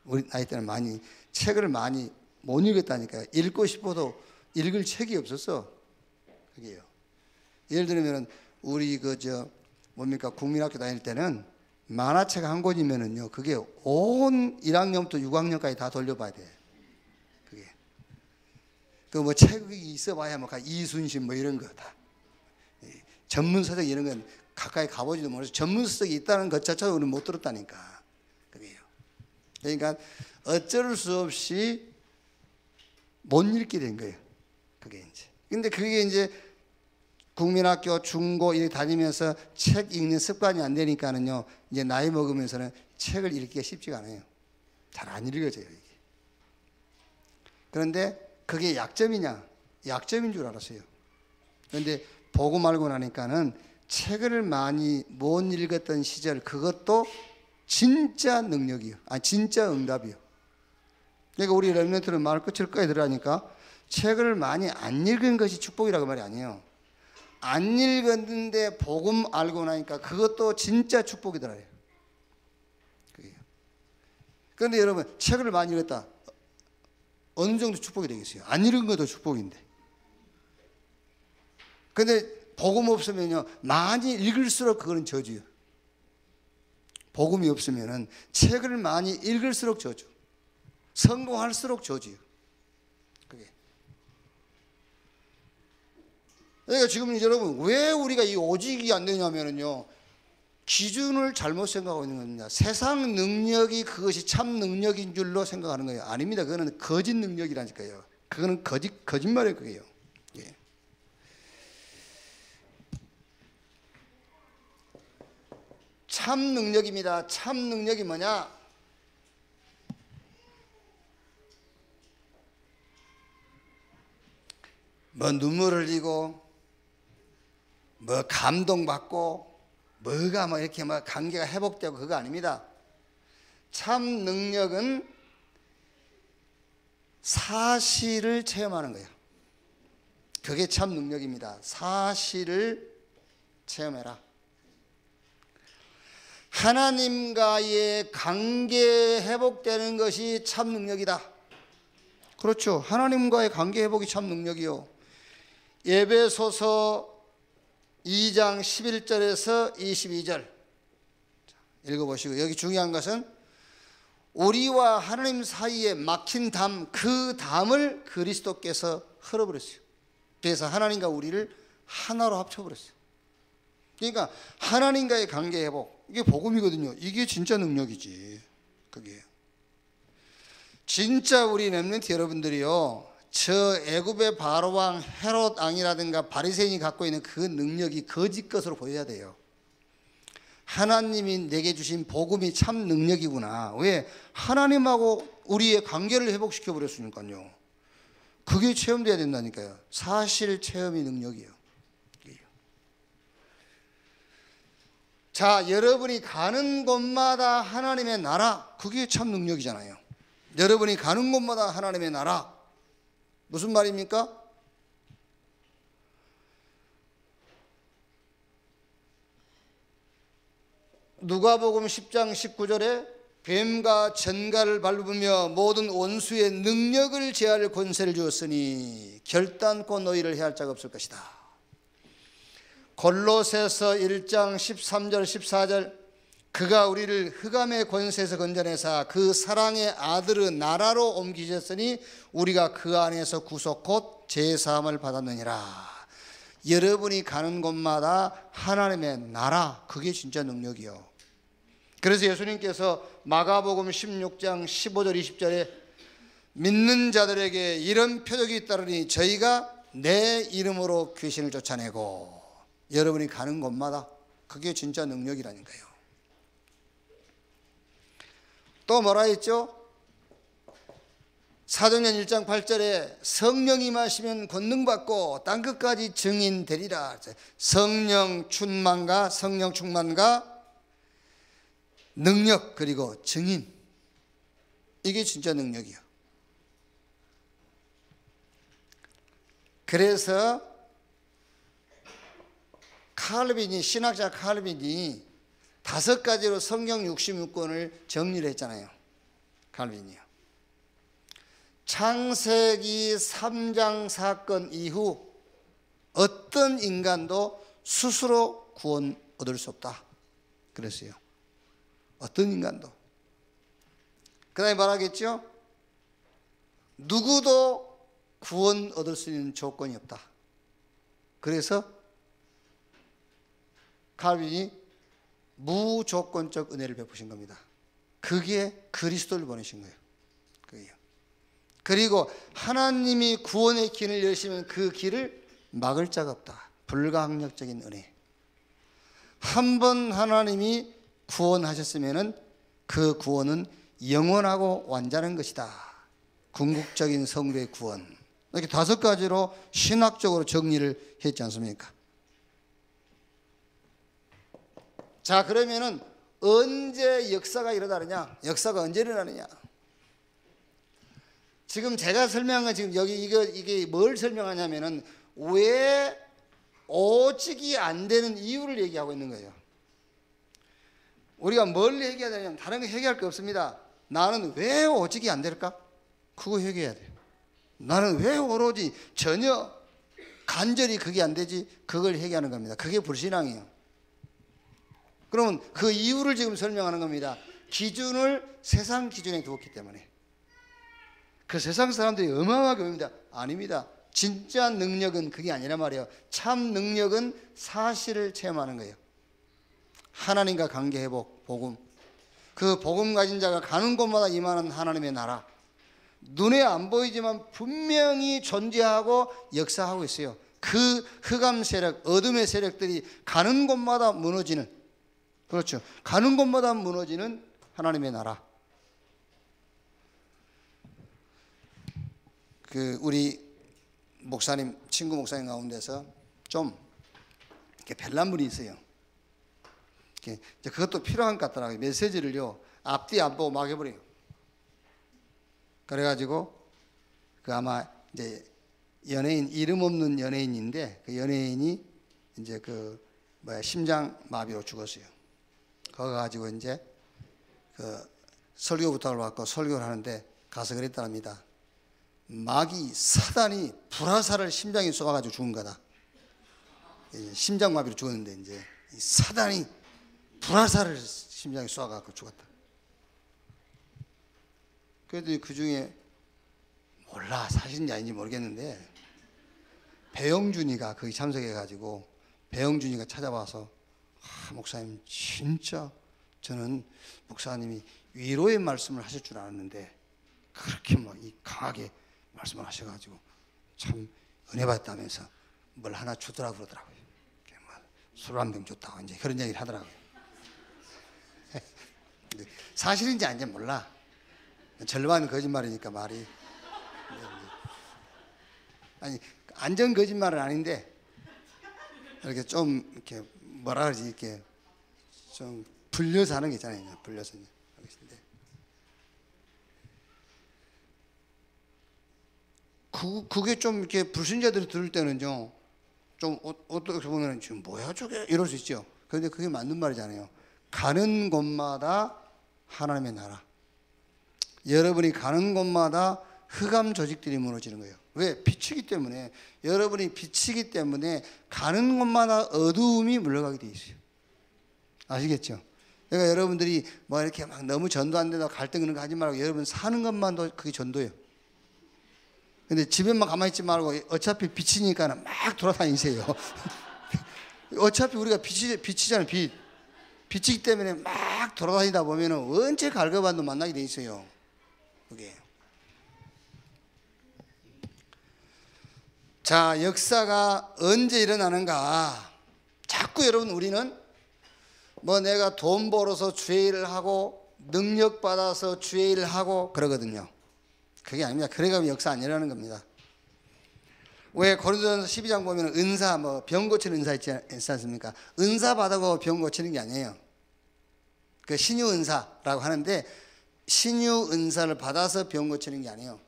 우리 나이 때는 책을 많이 못 읽었다니까요. 읽고 싶어도 읽을 책이 없었어. 그게요. 예를 들면 우리 국민학교 다닐 때는 만화책 한 권이면은요 그게 온 1학년부터 6학년까지 다 돌려봐야 돼. 그게 그 뭐 책이 있어봐야 뭐 이순신 뭐 이런 거 다 전문 서적 이런 건 가까이 가보지도 못해서 전문 서적이 있다는 것 자체도 우리는 못 들었다니까. 그게요. 그러니까 어쩔 수 없이 못 읽게 된 거예요. 그게 이제. 근데 그게 이제 국민학교, 중고 이렇게 다니면서 책 읽는 습관이 안 되니까는요, 이제 나이 먹으면서는 책을 읽기가 쉽지가 않아요. 잘 안 읽어져요, 이게. 그런데 그게 약점이냐? 약점인 줄 알았어요. 그런데 보고 말고 나니까는 책을 많이 못 읽었던 시절, 그것도 진짜 능력이요. 진짜 응답이요. 그러니까 우리 렘넌트는 말 끝을까지 들으니까 책을 많이 안 읽은 것이 축복이라고 말이 아니에요. 안 읽었는데 복음 알고 나니까 그것도 진짜 축복이더라고요. 그런데 여러분 책을 많이 읽었다. 어느 정도 축복이 되겠어요? 안 읽은 것도 축복인데. 그런데 복음 없으면요 많이 읽을수록 그거는 저주예요. 복음이 없으면은 책을 많이 읽을수록 저주. 성공할수록 저주요. 그게. 그러니까 지금 여러분 왜 우리가 이 오직이 안 되냐면요, 기준을 잘못 생각하고 있는 겁니다. 세상 능력이 그것이 참 능력인 줄로 생각하는 거예요. 아닙니다. 그거는 거짓 능력이라니까요. 그거는 거짓말일 거예요. 예. 참 능력입니다. 참 능력이 뭐냐? 뭐 눈물 흘리고 뭐 감동받고 뭐가 뭐 이렇게 막 관계가 회복되고 그거 아닙니다. 참 능력은 사실을 체험하는 거예요. 그게 참 능력입니다. 사실을 체험해라. 하나님과의 관계 회복되는 것이 참 능력이다. 그렇죠. 하나님과의 관계 회복이 참 능력이요. 에베소서 2장 11절에서 22절 읽어보시고, 여기 중요한 것은 우리와 하나님 사이에 막힌 담, 그 담을 그리스도께서 흘어버렸어요. 그래서 하나님과 우리를 하나로 합쳐버렸어요. 그러니까 하나님과의 관계 회복, 이게 복음이거든요. 이게 진짜 능력이지. 그게 진짜 우리 렘넌트 여러분들이요, 저 애굽의 바로왕 헤롯 왕이라든가 바리새인이 갖고 있는 그 능력이 거짓 것으로 보여야 돼요. 하나님이 내게 주신 복음이 참 능력이구나. 왜? 하나님하고 우리의 관계를 회복시켜 버렸으니까요. 그게 체험돼야 된다니까요. 사실 체험이 능력이에요. 자, 여러분이 가는 곳마다 하나님의 나라, 그게 참 능력이잖아요. 여러분이 가는 곳마다 하나님의 나라, 무슨 말입니까? 누가복음 10장 19절에 뱀과 전갈을 밟으며 모든 원수의 능력을 제할 권세를 주었으니 결단코 너희를 해할 자가 없을 것이다. 골로새서 1장 13절 14절 그가 우리를 흑암의 권세에서 건져내사 그 사랑의 아들의 나라로 옮기셨으니 우리가 그 안에서 구속 곧 제사함을 받았느니라. 여러분이 가는 곳마다 하나님의 나라, 그게 진짜 능력이요. 그래서 예수님께서 마가복음 16장 15절 20절에 믿는 자들에게 이런 표적이 있다르니 저희가 내 이름으로 귀신을 쫓아내고, 여러분이 가는 곳마다 그게 진짜 능력이라니까요. 또 뭐라 했죠? 사도행전 1장 8절에 성령 임하시면 권능받고 땅끝까지 증인 되리라. 성령 충만과 능력, 그리고 증인, 이게 진짜 능력이요. 그래서 신학자 칼빈이 5가지로 성경 66권을 정리를 했잖아요. 칼빈이요. 창세기 3장 사건 이후 어떤 인간도 스스로 구원 얻을 수 없다 그랬어요. 어떤 인간도. 그 다음에 말하겠죠? 누구도 구원 얻을 수 있는 조건이 없다. 그래서 칼빈이 무조건적 은혜를 베푸신 겁니다. 그게 그리스도를 보내신 거예요. 그게요. 그리고 하나님이 구원의 길을 여시면 그 길을 막을 자가 없다. 불가항력적인 은혜. 한 번 하나님이 구원하셨으면 그 구원은 영원하고 완전한 것이다. 궁극적인 성도의 구원. 이렇게 5가지로 신학적으로 정리를 했지 않습니까? 자, 그러면은 언제 역사가 일어나느냐? 역사가 언제 일어나느냐? 지금 제가 설명한 건 지금 여기 이게 뭘 설명하냐면은 왜 오직이 안 되는 이유를 얘기하고 있는 거예요. 우리가 뭘 얘기해야 되냐면 다른 거 얘기할 거 없습니다. 나는 왜 오직이 안 될까? 그거 얘기해야 돼요. 나는 왜 오로지 전혀 간절히 그게 안 되지? 그걸 얘기하는 겁니다. 그게 불신앙이에요. 그러면 그 이유를 지금 설명하는 겁니다. 기준을 세상 기준에 두었기 때문에. 그 세상 사람들이 어마어마하게 봅니다. 아닙니다. 진짜 능력은 그게 아니란 말이에요. 참 능력은 사실을 체험하는 거예요. 하나님과 관계 회복, 복음. 그 복음 가진 자가 가는 곳마다 임하는 하나님의 나라. 눈에 안 보이지만 분명히 존재하고 역사하고 있어요. 그 흑암 세력, 어둠의 세력들이 가는 곳마다 무너지는, 그렇죠, 가는 곳마다 무너지는 하나님의 나라. 그 우리 목사님, 친구 목사님 가운데서 좀 이렇게 별난 분이 있어요. 이렇게 그것도 필요한 것 같더라고요. 메시지를요 앞뒤 안 보고 막 해버려요. 그래가지고 그 아마 이제 연예인, 이름 없는 연예인인데 그 연예인이 이제 그 뭐야 심장 마비로 죽었어요. 그거 가지고 이제 그 설교 부탁을 받고 설교를 하는데 가서 그랬답니다. 마귀 사단이 불화살을 심장에 쏘아가지고 죽은 거다. 심장 마비로 죽었는데 이제 이 사단이 불화살을 심장에 쏘아가지고 죽었다. 그래도 그 중에 몰라 사실인지 아닌지 모르겠는데 배영준이가 거기 참석해가지고 배영준이가 찾아와서 목사님 진짜 저는 목사님이 위로의 말씀을 하실 줄 알았는데 그렇게 막 강하게 말씀을 하셔가지고 참 은혜 받았다면서 뭘 하나 주더라고 그러더라고요. 술 한 병 줬다고 이제 그런 얘기를 하더라고요. 사실인지 아닌지 몰라. 절반은 거짓말이니까 말이. 아니 안전 거짓말은 아닌데 이렇게 좀 이렇게 뭐라 그러지 이렇게 좀 불려서 하는 게 있잖아요. 불려서 하겠는데 그게 좀 이렇게 불신자들이 들을 때는요 좀 어떻게 보면 지금 뭐야 저게 이럴 수 있죠. 그런데 그게 맞는 말이잖아요. 가는 곳마다 하나님의 나라. 여러분이 가는 곳마다 흑암 조직들이 무너지는 거예요. 왜? 빛이기 때문에. 여러분이 빛이기 때문에 가는 곳마다 어두움이 물러가게 돼 있어요. 아시겠죠? 그러니까 여러분들이 뭐 이렇게 막 너무 전도 안 된다고 갈등 그런 거 하지 말고 여러분 사는 것만도 그게 전도예요. 근데 집에만 가만히 있지 말고 어차피 빛이니까 막 돌아다니세요. 어차피 우리가 빛이잖아요. 빛이기 때문에 막 돌아다니다 보면 언제 갈급한도 만나게 돼 있어요. 그게. 자, 역사가 언제 일어나는가? 자꾸 여러분 우리는 뭐 내가 돈 벌어서 주의 일을 하고 능력 받아서 주의 일을 하고 그러거든요. 그게 아닙니다. 그래가면 역사 안 일어나는 겁니다. 왜 고린도전서 12장 보면 은사 뭐 병 고치는 은사 있지 않습니까? 은사 받아고 병 고치는 게 아니에요. 그 신유 은사라고 하는데 신유 은사를 받아서 병 고치는 게 아니에요.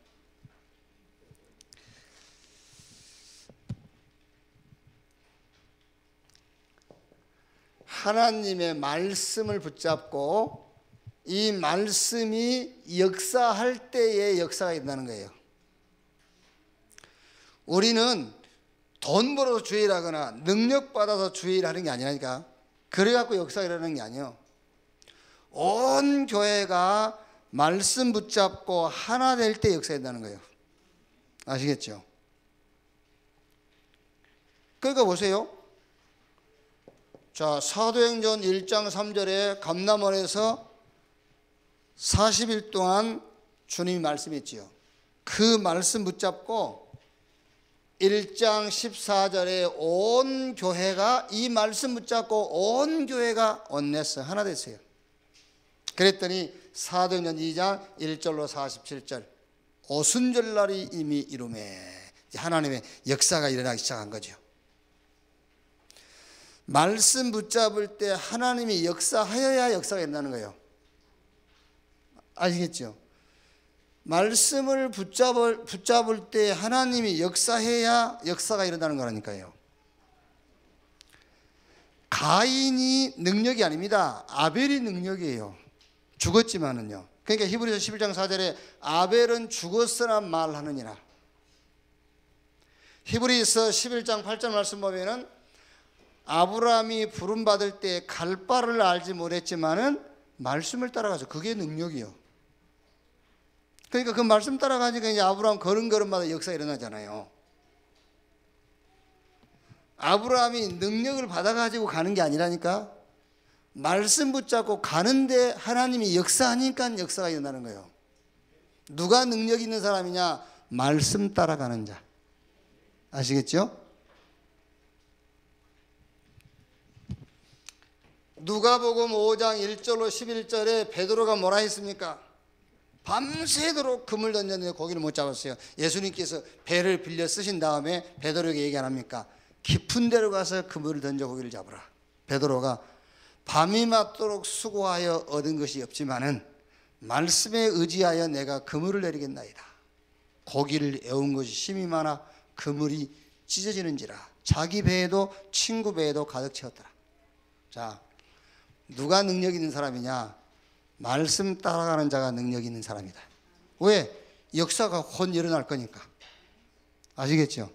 하나님의 말씀을 붙잡고 이 말씀이 역사할 때의 역사가 있다는 거예요. 우리는 돈 벌어서 주의 일하거나 능력 받아서 주의 일하는 게 아니라니까. 그래갖고 역사가 일어나는 게 아니에요. 온 교회가 말씀 붙잡고 하나 될 때 역사가 일어나는 거예요. 아시겠죠? 그러니까 보세요. 자, 사도행전 1장 3절에 감람원에서 40일 동안 주님이 말씀했지요. 그 말씀 붙잡고 1장 14절에 온 교회가 이 말씀 붙잡고 온 교회가 온냈어 하나 됐어요. 그랬더니 사도행전 2장 1절로 47절 오순절날이 이미 이루매 하나님의 역사가 일어나기 시작한 거죠. 말씀 붙잡을 때 하나님이 역사하여야 역사가 일어나는 거예요. 아시겠죠? 말씀을 붙잡을 때 하나님이 역사해야 역사가 일어나는 거라니까요. 가인이 능력이 아닙니다. 아벨이 능력이에요. 죽었지만은요. 그러니까 히브리서 11장 4절에 아벨은 죽었으나 말하느니라. 히브리서 11장 8절 말씀 보면은 아브라함이 부름받을 때 갈 바를 알지 못했지만은 말씀을 따라가서 그게 능력이요. 그러니까 그 말씀 따라가니까 이제 아브라함 걸음걸음마다 역사가 일어나잖아요. 아브라함이 능력을 받아가지고 가는 게 아니라니까, 말씀 붙잡고 가는데 하나님이 역사하니까 역사가 일어나는 거예요. 누가 능력 있는 사람이냐? 말씀 따라가는 자. 아시겠죠? 누가복음 5장 1절로 11절에 베드로가 뭐라 했습니까? 밤새도록 그물 던졌는데 고기를 못 잡았어요. 예수님께서 배를 빌려 쓰신 다음에 베드로에게 얘기 안 합니까? 깊은 데로 가서 그물을 던져 고기를 잡으라. 베드로가 밤이 맞도록 수고하여 얻은 것이 없지만은 말씀에 의지하여 내가 그물을 내리겠나이다. 고기를 애운 것이 힘이 많아 그물이 찢어지는지라. 자기 배에도 친구 배에도 가득 채웠더라. 자, 누가 능력 있는 사람이냐? 말씀 따라가는 자가 능력 있는 사람이다. 왜? 역사가 곧 일어날 거니까. 아시겠죠?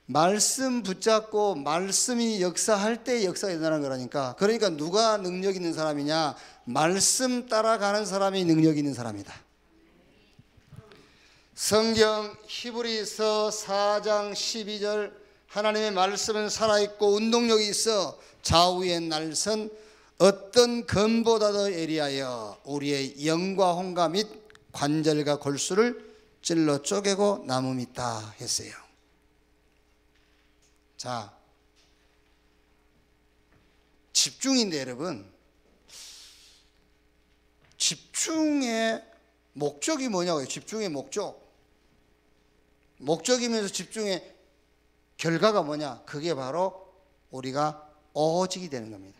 말씀 붙잡고 말씀이 역사할 때 역사가 일어나는 거라니까. 그러니까 누가 능력 있는 사람이냐? 말씀 따라가는 사람이 능력 있는 사람이다. 성경 히브리서 4장 12절, 하나님의 말씀은 살아있고 운동력이 있어 좌우의 날선 어떤 검보다도 예리하여 우리의 영과 혼과 및 관절과 골수를 찔러 쪼개고 남음있다 했어요. 자, 집중인데 여러분, 집중의 목적이 뭐냐고요? 집중의 목적이면서 집중의 결과가 뭐냐? 그게 바로 우리가 오직이 되는 겁니다.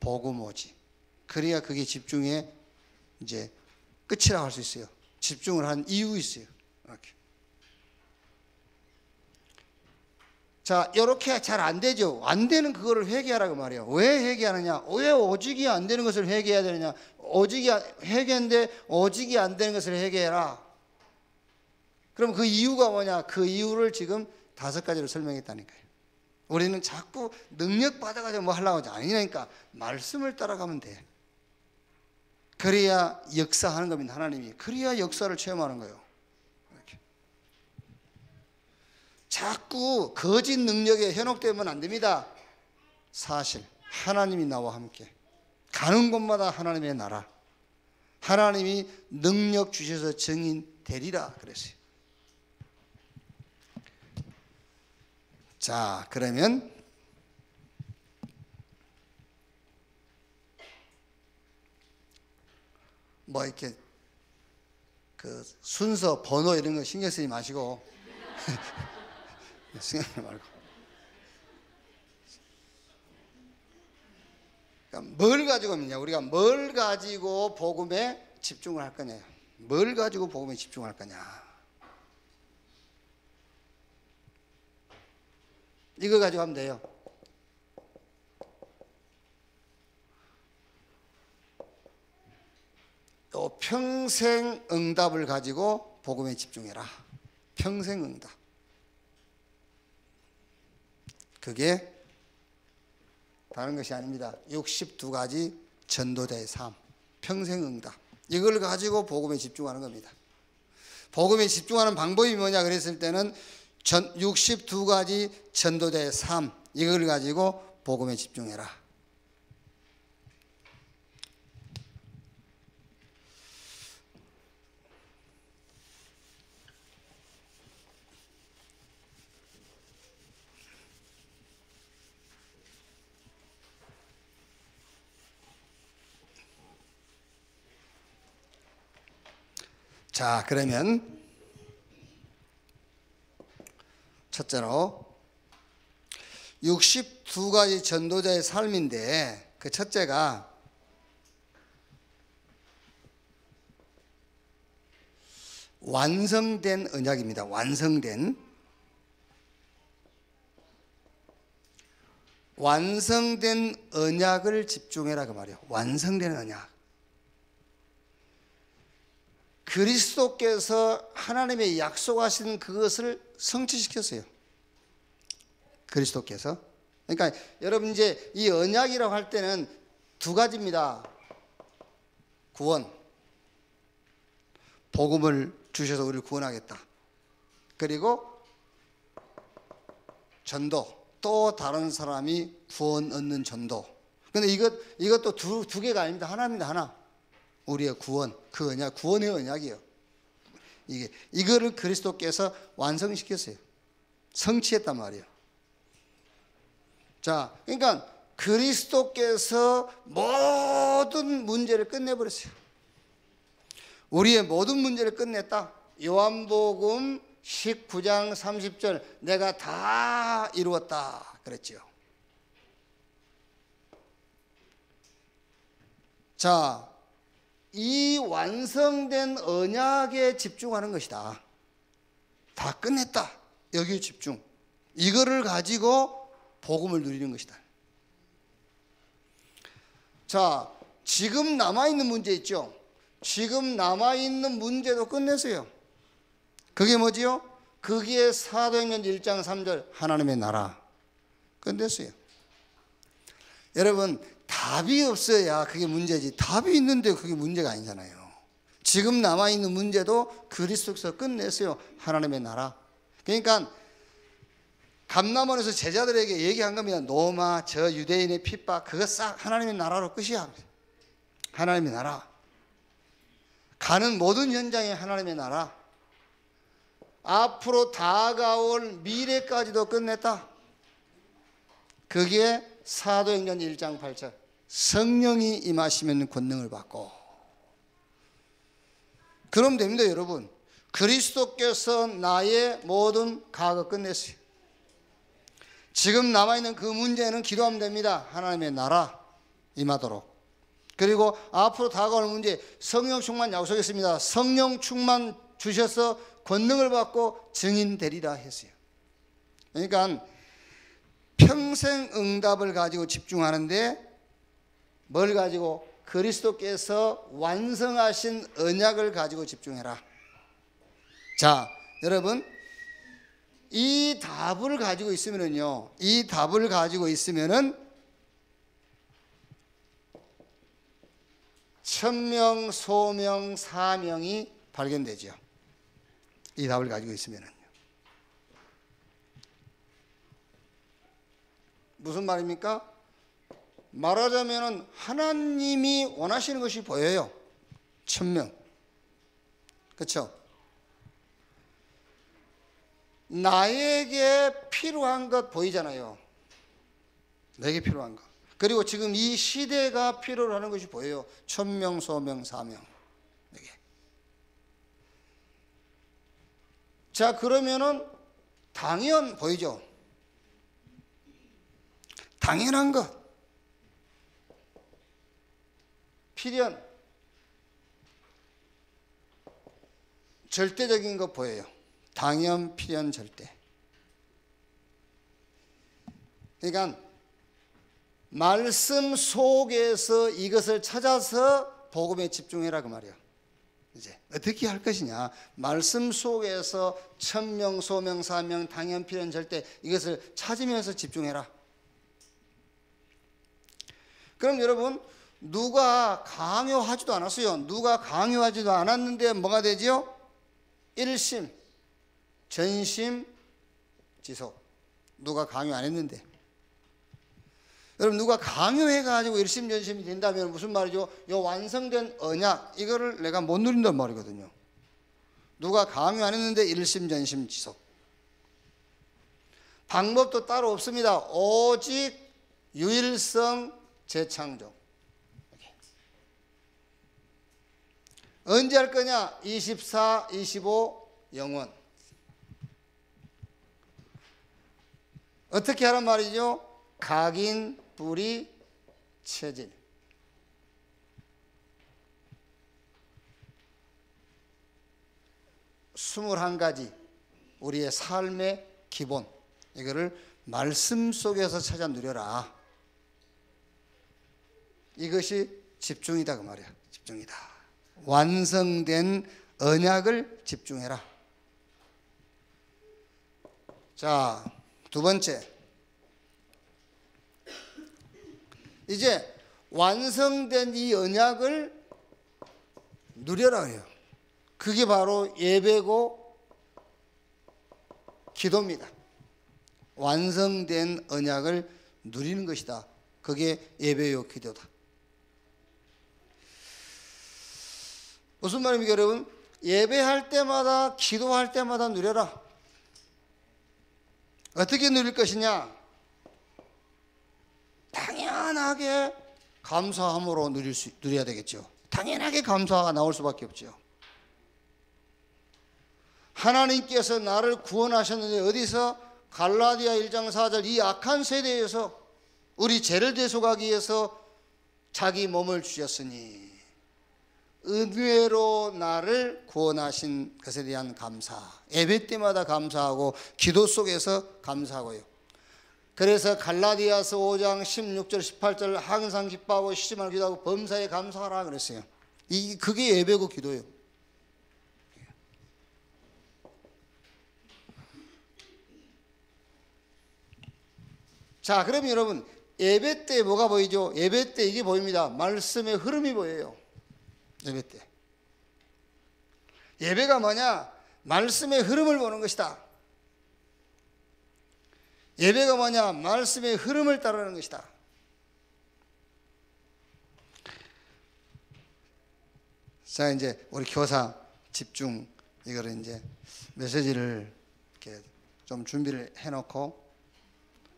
복음 오직. 그래야 그게 집중의 이제 끝이라고 할 수 있어요. 집중을 한 이유 있어요. 이렇게. 자, 이렇게 잘 안 되죠. 안 되는 그거를 회개하라고 말이에요. 왜 회개하느냐? 왜 오직이 안 되는 것을 회개해야 되느냐? 오직이 회개인데 오직이 안 되는 것을 회개해라. 그럼 그 이유가 뭐냐? 그 이유를 지금 5가지로 설명했다니까요. 우리는 자꾸 능력 받아가지고 뭐 하려고 하지 아니니까 말씀을 따라가면 돼. 그래야 역사하는 겁니다. 하나님이. 그래야 역사를 체험하는 거예요. 이렇게. 자꾸 거짓 능력에 현혹되면 안 됩니다. 사실 하나님이 나와 함께 가는 곳마다 하나님의 나라, 하나님이 능력 주셔서 증인 되리라 그랬어요. 자, 그러면 뭐 이렇게 그 순서, 번호 이런 거 신경 쓰지 마시고 신경 쓰지 말고, 그러니까 뭘 가지고 있냐? 우리가 뭘 가지고 복음에 집중을 할 거냐? 뭘 가지고 복음에 집중할 거냐? 이거 가지고 하면 돼요. 또 평생 응답을 가지고 복음에 집중해라. 평생 응답. 그게 다른 것이 아닙니다. 62가지 전도자의 삶, 평생 응답. 이걸 가지고 복음에 집중하는 겁니다. 복음에 집중하는 방법이 뭐냐 그랬을 때는 62가지 전도자의 삶, 이걸 가지고 복음에 집중해라. 자, 그러면 첫째로 62가지 전도자의 삶인데, 그 첫째가 완성된 언약입니다. 완성된 언약을 집중해라 그 말이에요. 완성된 언약. 그리스도께서 하나님의 약속하신 그것을 성취시켰어요. 그리스도께서. 그러니까 여러분 이제 이 언약이라고 할 때는 2가지입니다. 구원. 복음을 주셔서 우리를 구원하겠다. 그리고 전도, 또 다른 사람이 구원 얻는 전도. 근데 이것도 두 개가 아닙니다. 하나입니다. 하나. 우리의 구원, 그 언약, 구원의 언약이에요. 이거를 그리스도께서 완성시켰어요. 성취했단 말이에요. 자, 그러니까 그리스도께서 모든 문제를 끝내버렸어요. 우리의 모든 문제를 끝냈다. 요한복음 19장 30절, 내가 다 이루었다 그랬죠. 자, 이 완성된 언약에 집중하는 것이다. 다 끝냈다. 여기에 집중. 이거를 가지고 복음을 누리는 것이다. 자, 지금 남아있는 문제 있죠? 지금 남아있는 문제도 끝냈어요. 그게 뭐지요? 그게 사도행전 1장 3절 하나님의 나라. 끝냈어요. 여러분, 답이 없어야 그게 문제지. 답이 있는데 그게 문제가 아니잖아요. 지금 남아있는 문제도 그리스도께서 끝냈어요. 하나님의 나라. 그러니까 감람원에서 제자들에게 얘기한 겁니다. 노마, 저 유대인의 핍박, 그거 싹 하나님의 나라로 끝이야. 하나님의 나라. 가는 모든 현장에 하나님의 나라. 앞으로 다가올 미래까지도 끝냈다. 그게 사도행전 1장 8절. 성령이 임하시면 권능을 받고. 그럼 됩니다, 여러분. 그리스도께서 나의 모든 과거 끝냈어요. 지금 남아있는 그 문제는 기도하면 됩니다. 하나님의 나라 임하도록. 그리고 앞으로 다가올 문제, 성령 충만 약속했습니다. 성령 충만 주셔서 권능을 받고 증인 되리라 했어요. 그러니까 평생 응답을 가지고 집중하는데 뭘 가지고? 그리스도께서 완성하신 언약을 가지고 집중해라. 자, 여러분, 이 답을 가지고 있으면은요, 이 답을 가지고 있으면은 천명, 소명, 사명이 발견되죠. 이 답을 가지고 있으면은요. 무슨 말입니까? 말하자면은 하나님이 원하시는 것이 보여요. 천명. 그렇죠? 나에게 필요한 것 보이잖아요. 내게 필요한 것. 그리고 지금 이 시대가 필요로 하는 것이 보여요. 천명, 소명, 사명. 이게. 자, 그러면은 당연 보이죠? 당연한 것. 필연. 절대적인 것 보여요. 당연, 필연, 절대. 그러니까 말씀 속에서 이것을 찾아서 복음에 집중해라 그 말이에요. 이제 어떻게 할 것이냐? 말씀 속에서 천명, 소명, 사명, 당연, 필연, 절대 이것을 찾으면서 집중해라. 그럼 여러분, 누가 강요하지도 않았어요. 누가 강요하지도 않았는데 뭐가 되지요? 일심, 전심, 지속. 누가 강요 안 했는데. 여러분, 누가 강요해가지고 일심, 전심이 된다면 무슨 말이죠? 요 완성된 언약, 이거를 내가 못 누린단 말이거든요. 누가 강요 안 했는데 일심, 전심, 지속. 방법도 따로 없습니다. 오직 유일성, 재창조. 언제 할 거냐? 24, 25, 영원. 어떻게 하란 말이죠? 각인, 뿌리, 체질. 스물한 가지 우리의 삶의 기본. 이거를 말씀 속에서 찾아 누려라. 이것이 집중이다 그 말이야. 집중이다. 완성된 언약을 집중해라. 자, 두 번째. 이제 완성된 이 언약을 누려라 해요. 그게 바로 예배고 기도입니다. 완성된 언약을 누리는 것이다. 그게 예배요 기도다. 무슨 말입니까 여러분? 예배할 때마다 기도할 때마다 누려라. 어떻게 누릴 것이냐? 당연하게 감사함으로 누려야 되겠죠. 당연하게 감사가 나올 수밖에 없죠. 하나님께서 나를 구원하셨는데 어디서? 갈라디아 1장 4절 이 악한 세대에서 우리 죄를 대속하기 위해서 자기 몸을 주셨으니 은혜로 나를 구원하신 것에 대한 감사. 예배 때마다 감사하고 기도 속에서 감사하고요. 그래서 갈라디아서 5장 16절 18절 항상 기뻐하고 쉬지 말고 기도하고 범사에 감사하라 그랬어요. 그게 예배고 기도예요. 자, 그럼 여러분 예배 때 뭐가 보이죠? 예배 때 이게 보입니다. 말씀의 흐름이 보여요. 예배 때. 예배가 뭐냐? 말씀의 흐름을 보는 것이다. 예배가 뭐냐? 말씀의 흐름을 따르는 것이다. 자, 이제 우리 교사 집중 이거를 이제 메시지를 이렇게 좀 준비를 해놓고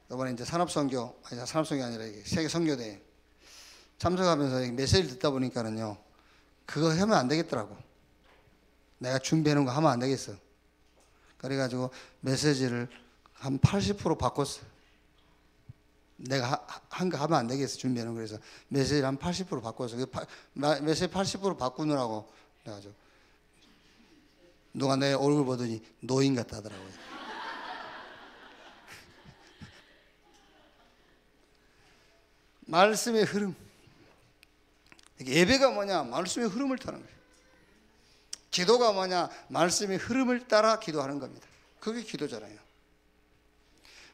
이번에 이제 산업선교 아니라 세계 선교대회 참석하면서 메시지를 듣다 보니까는요, 그거 하면 안 되겠더라고. 내가 준비해놓은 거 하면 안 되겠어. 그래가지고 메시지를 한 80% 바꿨어. 내가 한 거 하면 안 되겠어. 준비해놓은 거. 그래서 메시지를 한 80% 바꿨어. 메시지 80% 바꾸느라고 그래가지고 누가 내 얼굴 보더니 노인 같다 하더라고요. 말씀의 흐름. 예배가 뭐냐? 말씀의 흐름을 타는 거예요. 기도가 뭐냐? 말씀의 흐름을 따라 기도하는 겁니다. 그게 기도잖아요.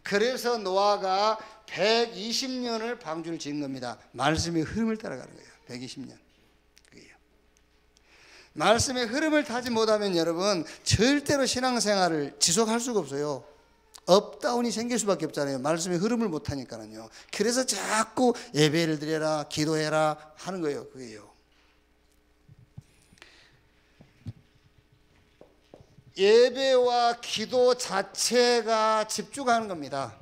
그래서 노아가 120년을 방주를 지은 겁니다. 말씀의 흐름을 따라가는 거예요. 120년. 그게요. 말씀의 흐름을 타지 못하면 여러분 절대로 신앙생활을 지속할 수가 없어요. 업다운이 생길 수밖에 없잖아요. 말씀의 흐름을 못 하니까는요. 그래서 자꾸 예배를 드려라, 기도해라 하는 거예요. 그게요. 예배와 기도 자체가 집중하는 겁니다.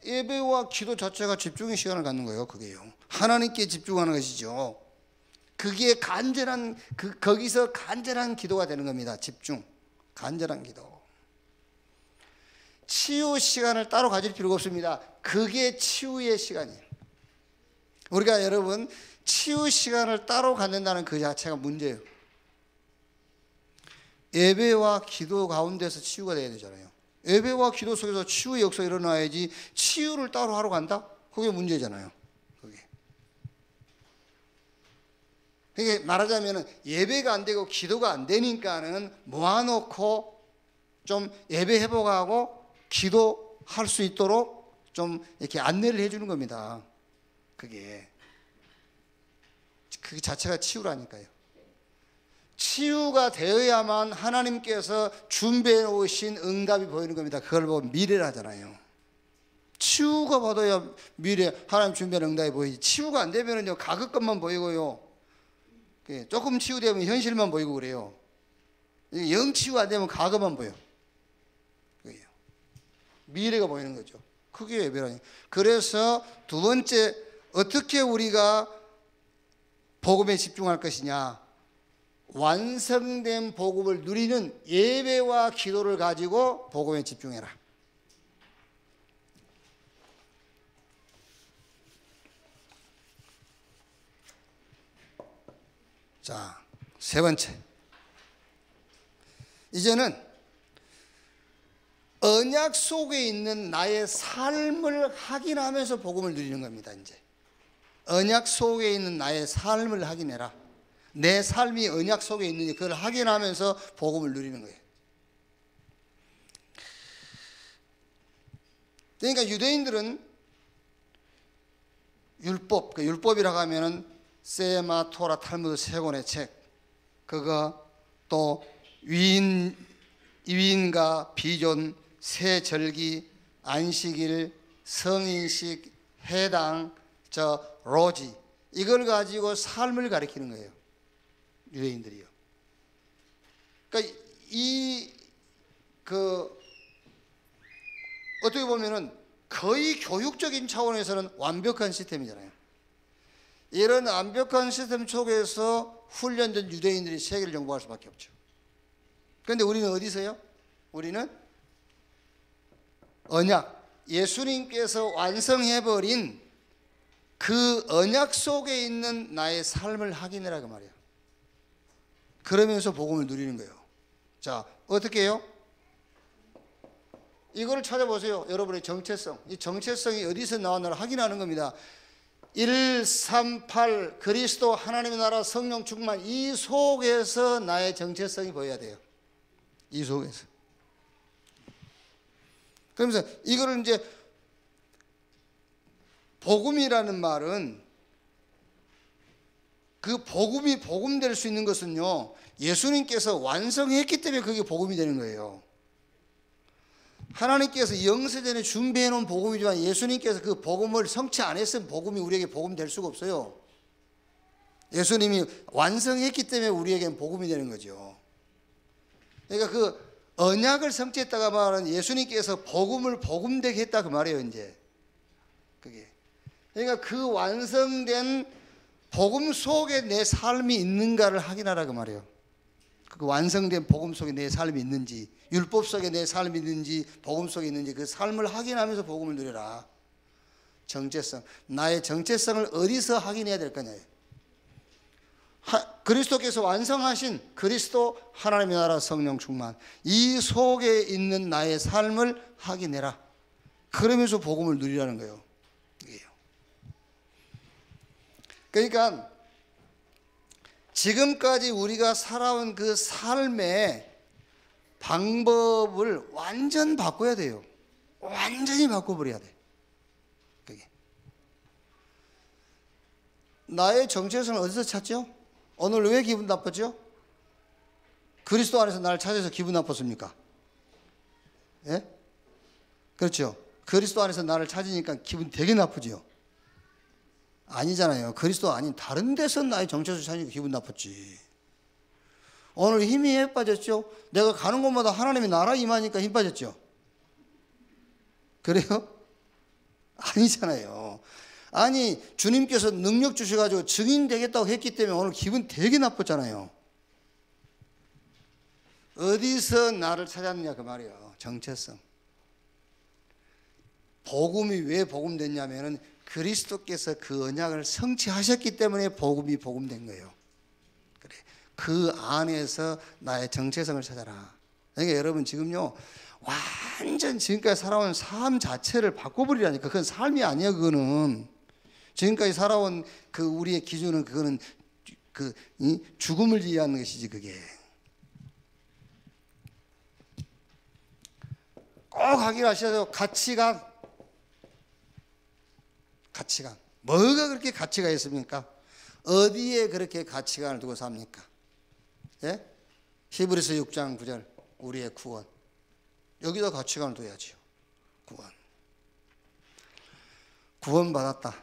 예배와 기도 자체가 집중의 시간을 갖는 거예요. 그게요. 하나님께 집중하는 것이죠. 그게 거기서 간절한 기도가 되는 겁니다. 집중, 간절한 기도. 치유 시간을 따로 가질 필요가 없습니다. 그게 치유의 시간이에요. 우리가 여러분 치유 시간을 따로 갖는다는 그 자체가 문제예요. 예배와 기도 가운데서 치유가 돼야 되잖아요. 예배와 기도 속에서 치유의 역사가 일어나야지 치유를 따로 하러 간다? 그게 문제잖아요. 그게 말하자면 예배가 안 되고 기도가 안 되니까는 모아놓고 좀 예배 회복하고 기도할 수 있도록 좀 이렇게 안내를 해주는 겁니다. 그게 자체가 치유라니까요. 치유가 되어야만 하나님께서 준비해 놓으신 응답이 보이는 겁니다. 그걸 보고 미래를 하잖아요. 치유가 받아야 미래 하나님 준비한 응답이 보이지. 치유가 안 되면은요 가급것만 보이고요. 조금 치유되면 현실만 보이고 그래요. 영 치유 안 되면 가급만 보여. 미래가 보이는 거죠. 그게 예배라니. 그래서 두 번째, 어떻게 우리가 복음에 집중할 것이냐? 완성된 복음을 누리는 예배와 기도를 가지고 복음에 집중해라. 자, 세 번째. 이제는 언약 속에 있는 나의 삶을 확인하면서 복음을 누리는 겁니다. 이제 언약 속에 있는 나의 삶을 확인해라. 내 삶이 언약 속에 있는지 그걸 확인하면서 복음을 누리는 거예요. 그러니까 유대인들은 율법이라고 하면은 세마, 토라, 탈무드 세 권의 책, 그거 또 위인과 비존, 세절기, 안식일, 성인식, 해당, 로지, 이걸 가지고 삶을 가리키는 거예요. 유대인들이요. 그러니까 어떻게 보면은 거의 교육적인 차원에서는 완벽한 시스템이잖아요. 이런 완벽한 시스템 속에서 훈련된 유대인들이 세계를 정복할 수밖에 없죠. 그런데 우리는 어디서요? 우리는 언약, 예수님께서 완성해버린 그 언약 속에 있는 나의 삶을 확인해라 그 말이에요. 그러면서 복음을 누리는 거예요. 자, 어떻게 해요? 이거를 찾아보세요. 여러분의 정체성. 이 정체성이 어디서 나왔나를 확인하는 겁니다. 138 그리스도 하나님의 나라 성령 충만, 이 속에서 나의 정체성이 보여야 돼요. 이 속에서. 그러면서 이거를 이제 복음이라는 말은, 그 복음이 복음될 수 있는 것은요, 예수님께서 완성했기 때문에 그게 복음이 되는 거예요. 하나님께서 영세전에 준비해 놓은 복음이지만 예수님께서 그 복음을 성취 안 했으면 복음이 우리에게 복음 될 수가 없어요. 예수님이 완성했기 때문에 우리에게는 복음이 되는 거죠. 그러니까 그 언약을 성취했다가 말하는 예수님께서 복음을 복음되게 했다 그 말이에요. 이제 그게, 그러니까 그 완성된 복음 속에 내 삶이 있는가를 확인하라 그 말이에요. 그 완성된 복음 속에 내 삶이 있는지, 율법 속에 내 삶이 있는지, 복음 속에 있는지, 그 삶을 확인하면서 복음을 누려라. 정체성, 나의 정체성을 어디서 확인해야 될 거냐예요. 그리스도께서 완성하신 그리스도 하나님의 나라 성령 충만, 이 속에 있는 나의 삶을 확인해라. 그러면서 복음을 누리라는 거예요. 그러니까 지금까지 우리가 살아온 그 삶의 방법을 완전 바꿔야 돼요. 완전히 바꿔버려야 돼. 그게. 나의 정체성을 어디서 찾죠? 오늘 왜 기분 나빴죠? 그리스도 안에서 나를 찾아서 기분 나빴습니까? 예? 그렇죠. 그리스도 안에서 나를 찾으니까 기분 되게 나쁘죠. 아니잖아요. 그리스도 아닌 다른 데서 나의 정체성을 찾으니까 기분 나빴지. 오늘 힘이 빠졌죠? 내가 가는 곳마다 하나님의 나라 임하니까 힘 빠졌죠? 그래요? 아니잖아요. 아니, 주님께서 능력 주셔가지고 증인 되겠다고 했기 때문에 오늘 기분 되게 나빴잖아요. 어디서 나를 찾았느냐 그 말이에요. 정체성. 복음이 왜 복음됐냐면은 그리스도께서 그 언약을 성취하셨기 때문에 복음이 복음된 거예요. 그래, 그 안에서 나의 정체성을 찾아라. 그러니까 여러분 지금요, 완전 지금까지 살아온 삶 자체를 바꿔버리라니까. 그건 삶이 아니야. 그거는 지금까지 살아온 그 우리의 기준은, 그거는 죽음을 위한 것이지. 그게 꼭 확인하셔야 돼요. 가치관. 뭐가 그렇게 가치가 있습니까? 어디에 그렇게 가치관을 두고 삽니까? 예? 히브리서 6장 9절, 우리의 구원. 여기다 가치관을 둬야지요. 구원 받았다.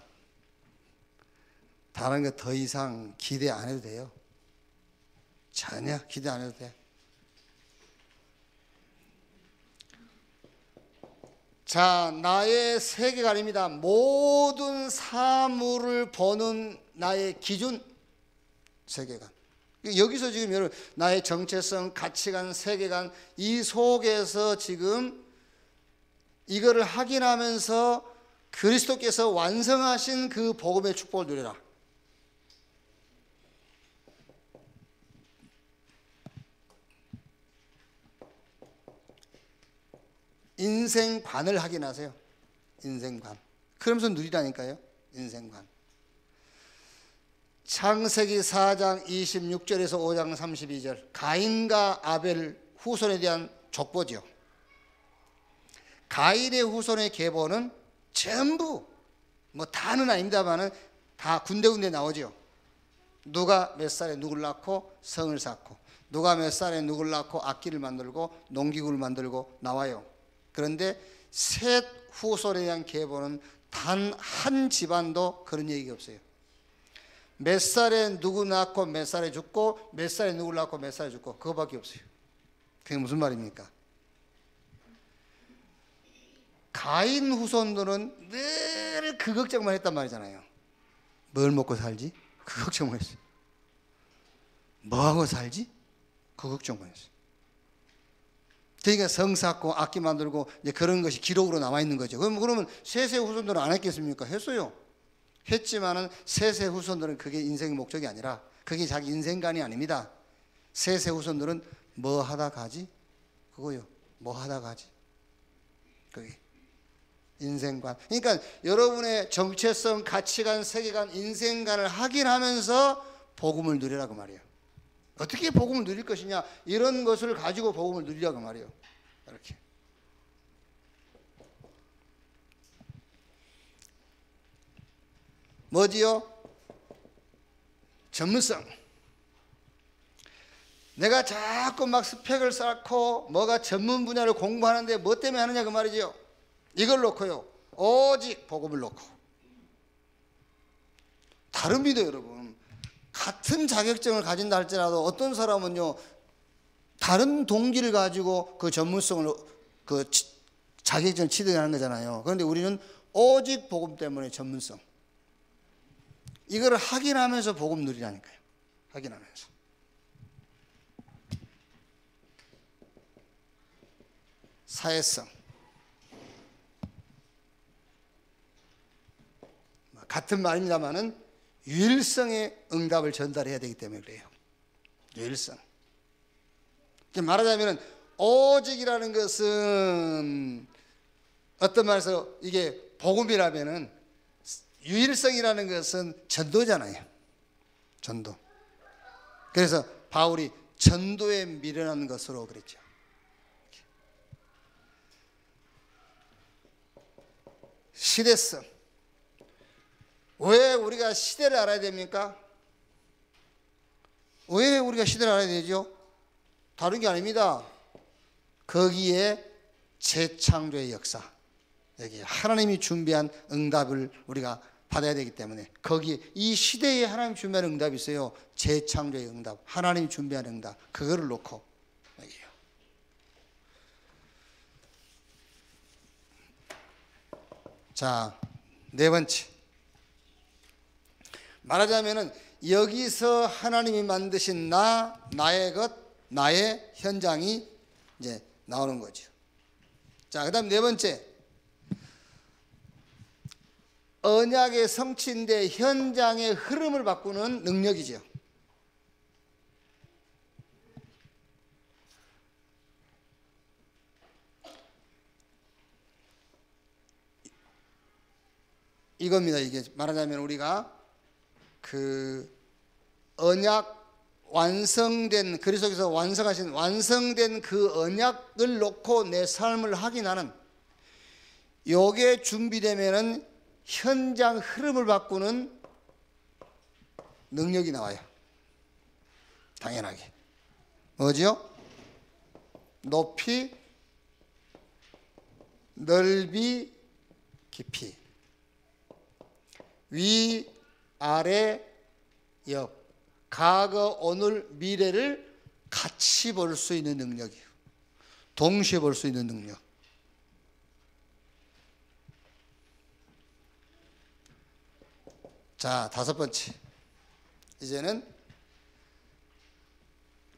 다른 거 더 이상 기대 안 해도 돼요. 전혀 기대 안 해도 돼. 자, 나의 세계관입니다. 모든 사물을 보는 나의 기준, 세계관. 여기서 지금 여러분, 나의 정체성, 가치관, 세계관, 이 속에서 지금 이거를 확인하면서 그리스도께서 완성하신 그 복음의 축복을 누려라. 인생관을 확인하세요. 인생관. 그러면서 누리라니까요. 인생관. 창세기 4장 26절에서 5장 32절, 가인과 아벨 후손에 대한 족보죠. 가인의 후손의 계보는 전부 뭐 다는 아닙니다만은 다 군데군데 나오죠. 누가 몇 살에 누구를 낳고 성을 쌓고, 누가 몇 살에 누굴 낳고 악기를 만들고 농기구를 만들고 나와요. 그런데 셋 후손에 대한 계보는 단 한 집안도 그런 얘기가 없어요. 몇 살에 누구 낳고 몇 살에 죽고 몇 살에 누굴 낳고 몇 살에 죽고 그거밖에 없어요. 그게 무슨 말입니까? 가인 후손들은 늘 그 걱정만 했단 말이잖아요. 뭘 먹고 살지? 그 걱정만 했어요. 뭐하고 살지? 그 걱정만 했어요. 그러니까 성 쌓고 악기 만들고 이제 그런 것이 기록으로 남아 있는 거죠. 그러면 세세 후손들은 안 했겠습니까? 했어요. 했지만은 세세 후손들은 그게 인생의 목적이 아니라 그게 자기 인생관이 아닙니다. 세세 후손들은 뭐 하다 가지? 그거요. 뭐 하다 가지? 그게 인생관. 그러니까 여러분의 정체성, 가치관, 세계관, 인생관을 확인하면서 복음을 누리라고 말이에요. 어떻게 복음을 누릴 것이냐, 이런 것을 가지고 복음을 누리라고 말이에요. 이렇게. 뭐지요? 전문성. 내가 자꾸 막 스펙을 쌓고 뭐가 전문 분야를 공부하는데 뭐 때문에 하느냐 그 말이지요. 이걸 놓고요, 오직 복음을 놓고. 다릅니다 여러분. 같은 자격증을 가진다 할지라도 어떤 사람은요 다른 동기를 가지고 그 전문성을 그 자격증을 취득하는 거잖아요. 그런데 우리는 오직 복음 때문에 전문성. 이거를 확인하면서 복음 누리라니까요. 확인하면서. 사회성. 같은 말입니다만은 유일성의 응답을 전달해야 되기 때문에 그래요. 유일성. 말하자면 오직이라는 것은 어떤 말에서 이게 복음이라면은 유일성이라는 것은 전도잖아요. 전도. 그래서 바울이 전도에 미련한 것으로 그랬죠. 시대성. 왜 우리가 시대를 알아야 됩니까? 왜 우리가 시대를 알아야 되죠? 다른 게 아닙니다. 거기에 재창조의 역사, 여기 하나님이 준비한 응답을 우리가 받아야 되기 때문에 거기 이 시대에 하나님이 준비한 응답이 있어요. 재창조의 응답, 하나님이 준비한 응답, 그거를 놓고 여기요. 자, 네 번째. 말하자면은 여기서 하나님이 만드신 나의 것, 나의 현장이 이제 나오는 거죠. 자, 그다음 네 번째. 언약의 성취인데 현장의 흐름을 바꾸는 능력이죠. 이겁니다. 이게 말하자면 우리가 그 언약 완성된, 그리스도께서 완성하신 완성된 그 언약을 놓고 내 삶을 확인하는, 요게 준비되면은 현장 흐름을 바꾸는 능력이 나와요. 당연하게. 뭐지요? 높이, 넓이, 깊이, 위, 아래, 옆, 과거, 오늘, 미래를 같이 볼 수 있는 능력이에요. 동시에 볼 수 있는 능력. 자, 다섯 번째. 이제는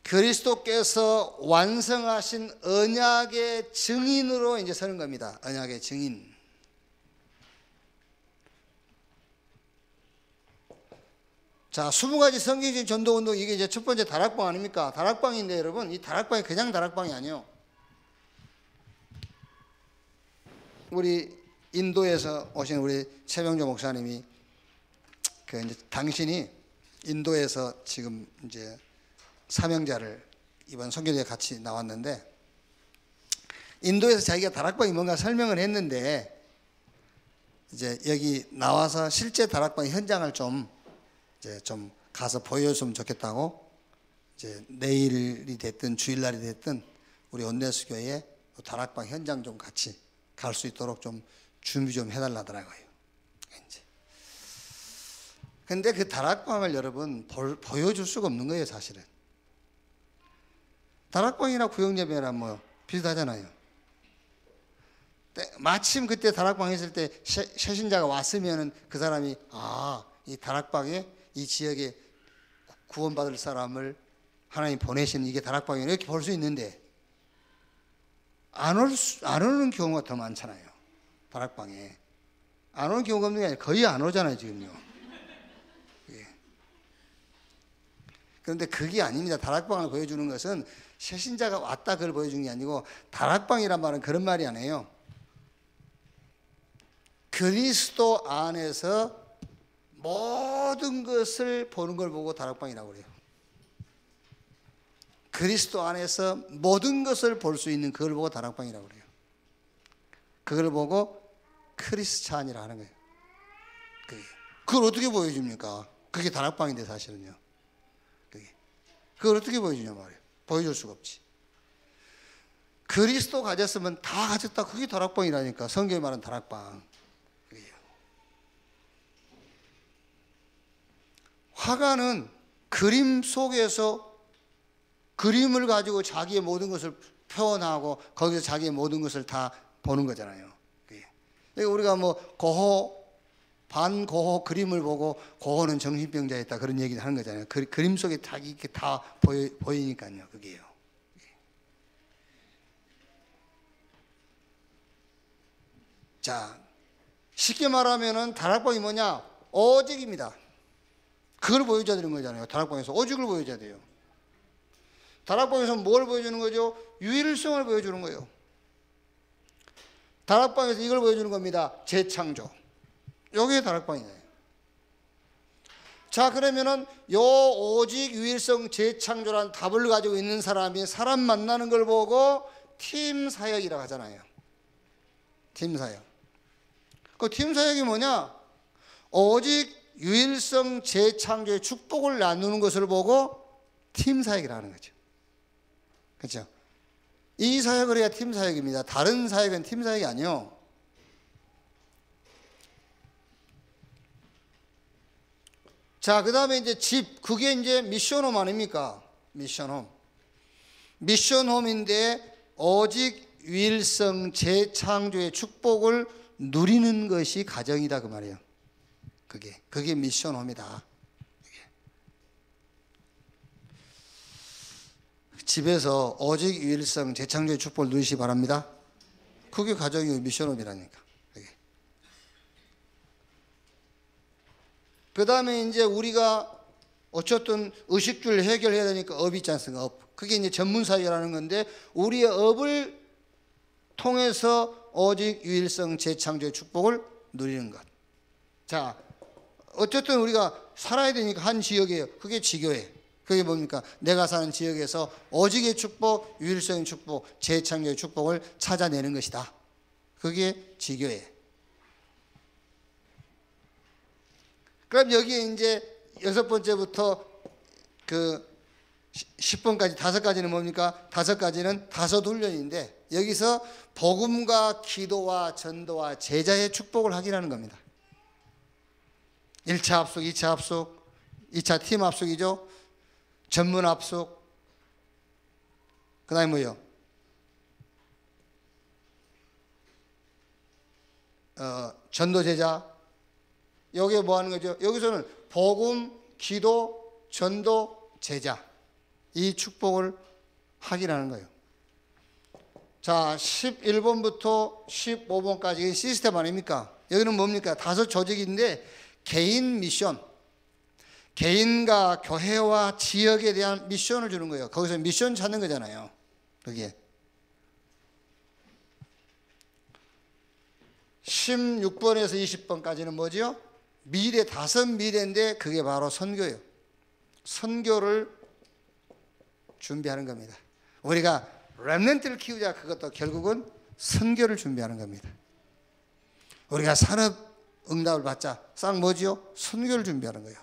그리스도께서 완성하신 언약의 증인으로 이제 서는 겁니다. 언약의 증인. 자, 20가지 성경적인 전도운동, 이게 이제 첫 번째 다락방 아닙니까? 다락방인데 여러분, 이 다락방이 그냥 다락방이 아니에요. 우리 인도에서 오신 우리 최병조 목사님이 그 이제 당신이 인도에서 지금 이제 사명자를 이번 선교대에 같이 나왔는데, 인도에서 자기가 다락방이 뭔가 설명을 했는데 이제 여기 나와서 실제 다락방 현장을 좀 이제 좀 가서 보여줬으면 좋겠다고 이제 내일이 됐든 주일날이 됐든 우리 온내수교회 다락방 현장 좀 같이 갈 수 있도록 좀 준비 좀 해달라더라고요. 이제. 근데 그 다락방을 여러분 보여줄 수가 없는 거예요, 사실은. 다락방이나 구역예배나 뭐 비슷하잖아요. 마침 그때 다락방 했을 때 새신자가 왔으면은 그 사람이 이 다락방에 이 지역에 구원받을 사람을 하나님 보내시는 이게 다락방이네 이렇게 볼 수 있는데 안 오는 경우가 더 많잖아요. 다락방에 안 오는 경우가 없는 게 아니라 거의 안 오잖아요, 지금요. 예. 그런데 그게 아닙니다. 다락방을 보여주는 것은 새신자가 왔다 그걸 보여주는 게 아니고, 다락방이란 말은 그런 말이 아니에요. 그리스도 안에서 모든 것을 보는 걸 보고 다락방이라고 그래요. 그리스도 안에서 모든 것을 볼 수 있는 그걸 보고 다락방이라고 그래요. 그걸 보고 크리스찬이라 하는 거예요. 그걸 어떻게 보여줍니까? 그게 다락방인데 사실은요. 그걸 어떻게 보여주냐 말이에요. 보여줄 수가 없지. 그리스도 가졌으면 다 가졌다. 그게 다락방이라니까. 성경에 말하는 다락방. 화가는 그림 속에서 그림을 가지고 자기의 모든 것을 표현하고 거기서 자기의 모든 것을 다 보는 거잖아요. 그러니까 우리가 뭐 반고호 그림을 보고 고호는 정신병자였다 그런 얘기를 하는 거잖아요. 그림 속에 다 이렇게 다 보이니까요. 그게요. 자, 쉽게 말하면은 다락방이 뭐냐? 오직입니다. 그걸 보여줘야 되는 거잖아요. 다락방에서 오직을 보여줘야 돼요. 다락방에서 뭘 보여주는 거죠? 유일성을 보여주는 거예요. 다락방에서 이걸 보여주는 겁니다. 재창조. 여기에 다락방이에요. 자, 그러면은 요 오직 유일성 재창조라는 답을 가지고 있는 사람이 사람 만나는 걸 보고 팀 사역이라고 하잖아요. 팀 사역. 그 팀 사역이 뭐냐? 오직 유일성 재창조의 축복을 나누는 것을 보고 팀 사역이라는 거죠. 그렇죠? 이 사역을 해야 팀 사역입니다. 다른 사역은 팀 사역이 아니요. 자, 그 다음에 이제 집, 그게 이제 미션홈 아닙니까? 미션홈. 미션홈인데 오직 유일성 재창조의 축복을 누리는 것이 가정이다 그 말이에요. 그게 미션홈이다. 집에서 오직 유일성 재창조의 축복을 누리시기 바랍니다. 그게 가정이 미션홈이라니까. 그 다음에 이제 우리가 어쨌든 의식주를 해결해야 되니까 업이 있지 않습니까? 업. 그게 이제 전문사역이라는 건데, 우리의 업을 통해서 오직 유일성 재창조의 축복을 누리는 것. 자, 어쨌든 우리가 살아야 되니까 한 지역이에요. 그게 지교회. 그게 뭡니까? 내가 사는 지역에서 오직의 축복, 유일성의 축복, 재창조의 축복을 찾아내는 것이다. 그게 지교회. 그럼 여기에 이제 6번째부터 그 10번까지 5가지는 뭡니까? 5가지는 다섯 훈련인데, 여기서 복음과 기도와 전도와 제자의 축복을 확인하는 겁니다. 1차 합숙, 2차 합숙, 2차 팀 합숙이죠. 전문 합숙. 그 다음에 뭐요? 전도 제자. 여기에 뭐 하는 거죠? 여기서는 복음, 기도, 전도, 제자. 이 축복을 확인하는 거예요. 자, 11번부터 15번까지 시스템 아닙니까? 여기는 뭡니까? 5 조직인데, 개인 미션, 개인과 교회와 지역에 대한 미션을 주는 거예요. 거기서 미션 찾는 거잖아요. 그게 16번에서 20번까지는 뭐죠? 미래, 5 미래인데 그게 바로 선교예요. 선교를 준비하는 겁니다. 우리가 렘넌트를 키우자, 그것도 결국은 선교를 준비하는 겁니다. 우리가 산업 응답을 받자, 싹 뭐지요? 선교를 준비하는 거예요.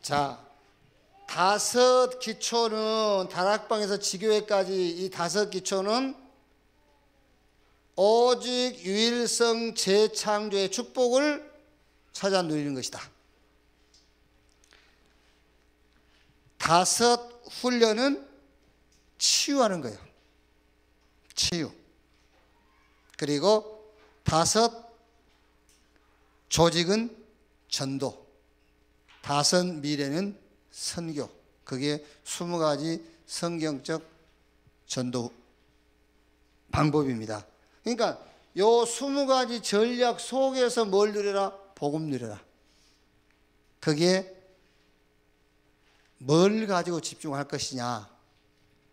자, 5 기초는 다락방에서 지교회까지 이 5 기초는 오직 유일성 재창조의 축복을 찾아 누리는 것이다. 5 훈련은 치유하는 거예요. 치유. 그리고 5 조직은 전도. 5 미래는 선교. 그게 20가지 성경적 전도 방법입니다. 그러니까 요 20가지 전략 속에서 뭘 누려라? 복음 누려라. 그게 뭘 가지고 집중할 것이냐?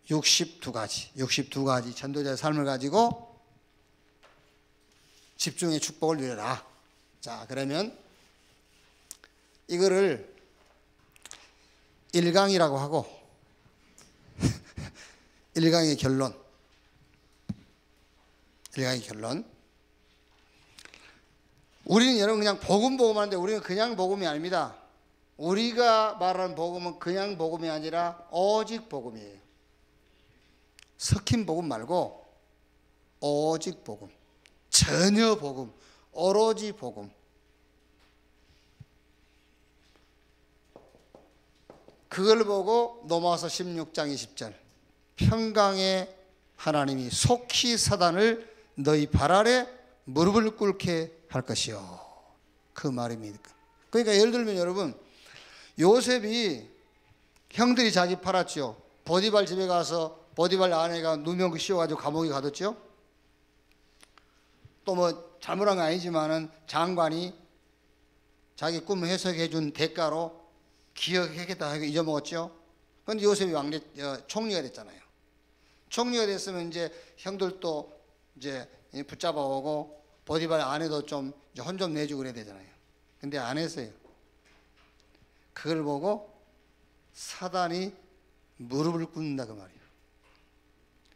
62가지 전도자의 삶을 가지고 집중의 축복을 누려라. 자, 그러면 이거를 1강이라고 하고 1강의 결론. 1강의 결론. 우리는 여러분 그냥 복음 하는데 우리는 그냥 복음이 아닙니다. 우리가 말하는 복음은 그냥 복음이 아니라 오직 복음이에요. 섞인 복음 말고 오직 복음, 전혀 복음, 오로지 복음. 그걸 보고 넘어와서 16장 20절 평강의 하나님이 속히 사단을 너희 발 아래 무릎을 꿇게 할 것이요. 그 말입니다. 그러니까 예를 들면 여러분, 요셉이 형들이 자기 팔았죠. 보디발 집에 가서 보디발 아내가 누명 씌워가지고 감옥에 가뒀죠. 또 뭐 잘못한 건 아니지만은 장관이 자기 꿈을 해석해 준 대가로 기억하겠다 하고 잊어먹었죠. 그런데 요셉이 총리가 됐잖아요. 총리가 됐으면 이제 형들도 이제 붙잡아 오고 보디발 아내도 좀 혼 좀 내주고 그래야 되잖아요. 근데 안 했어요. 그걸 보고 사단이 무릎을 꿇는다 그 말이에요.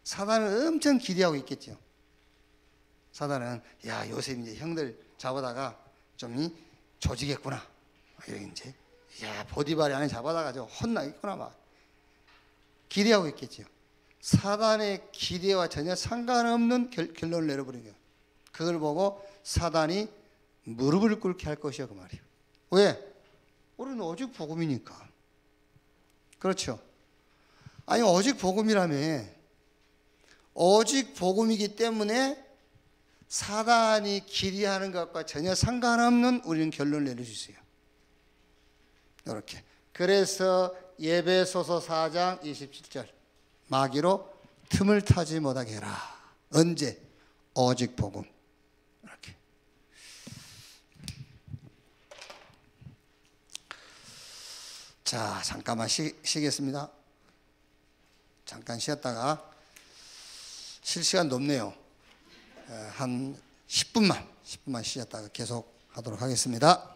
사단은 엄청 기대하고 있겠죠. 사단은 야, 요셉이 이제 형들 잡아다가 좀 조지겠구나. 이렇게 이제 야, 보디발이 안에 잡아다가 좀 혼나겠구나 막 기대하고 있겠죠. 사단의 기대와 전혀 상관없는 결론을 내려버린 거예요. 그걸 보고 사단이 무릎을 꿇게 할 것이야 그 말이에요. 왜? 우리는 오직 복음이니까. 그렇죠. 아니 오직 복음이라며. 오직 복음이기 때문에 사단이 기대하는 것과 전혀 상관없는 우리는 결론을 내릴 수 있어요. 이렇게. 그래서 에베소서 4장 27절 마귀로 틈을 타지 못하게 해라. 언제? 오직 복음. 이렇게. 자, 잠깐만 쉬겠습니다. 잠깐 쉬었다가 쉴 시간 높네요. 한 10분만 쉬었다가 계속 하도록 하겠습니다.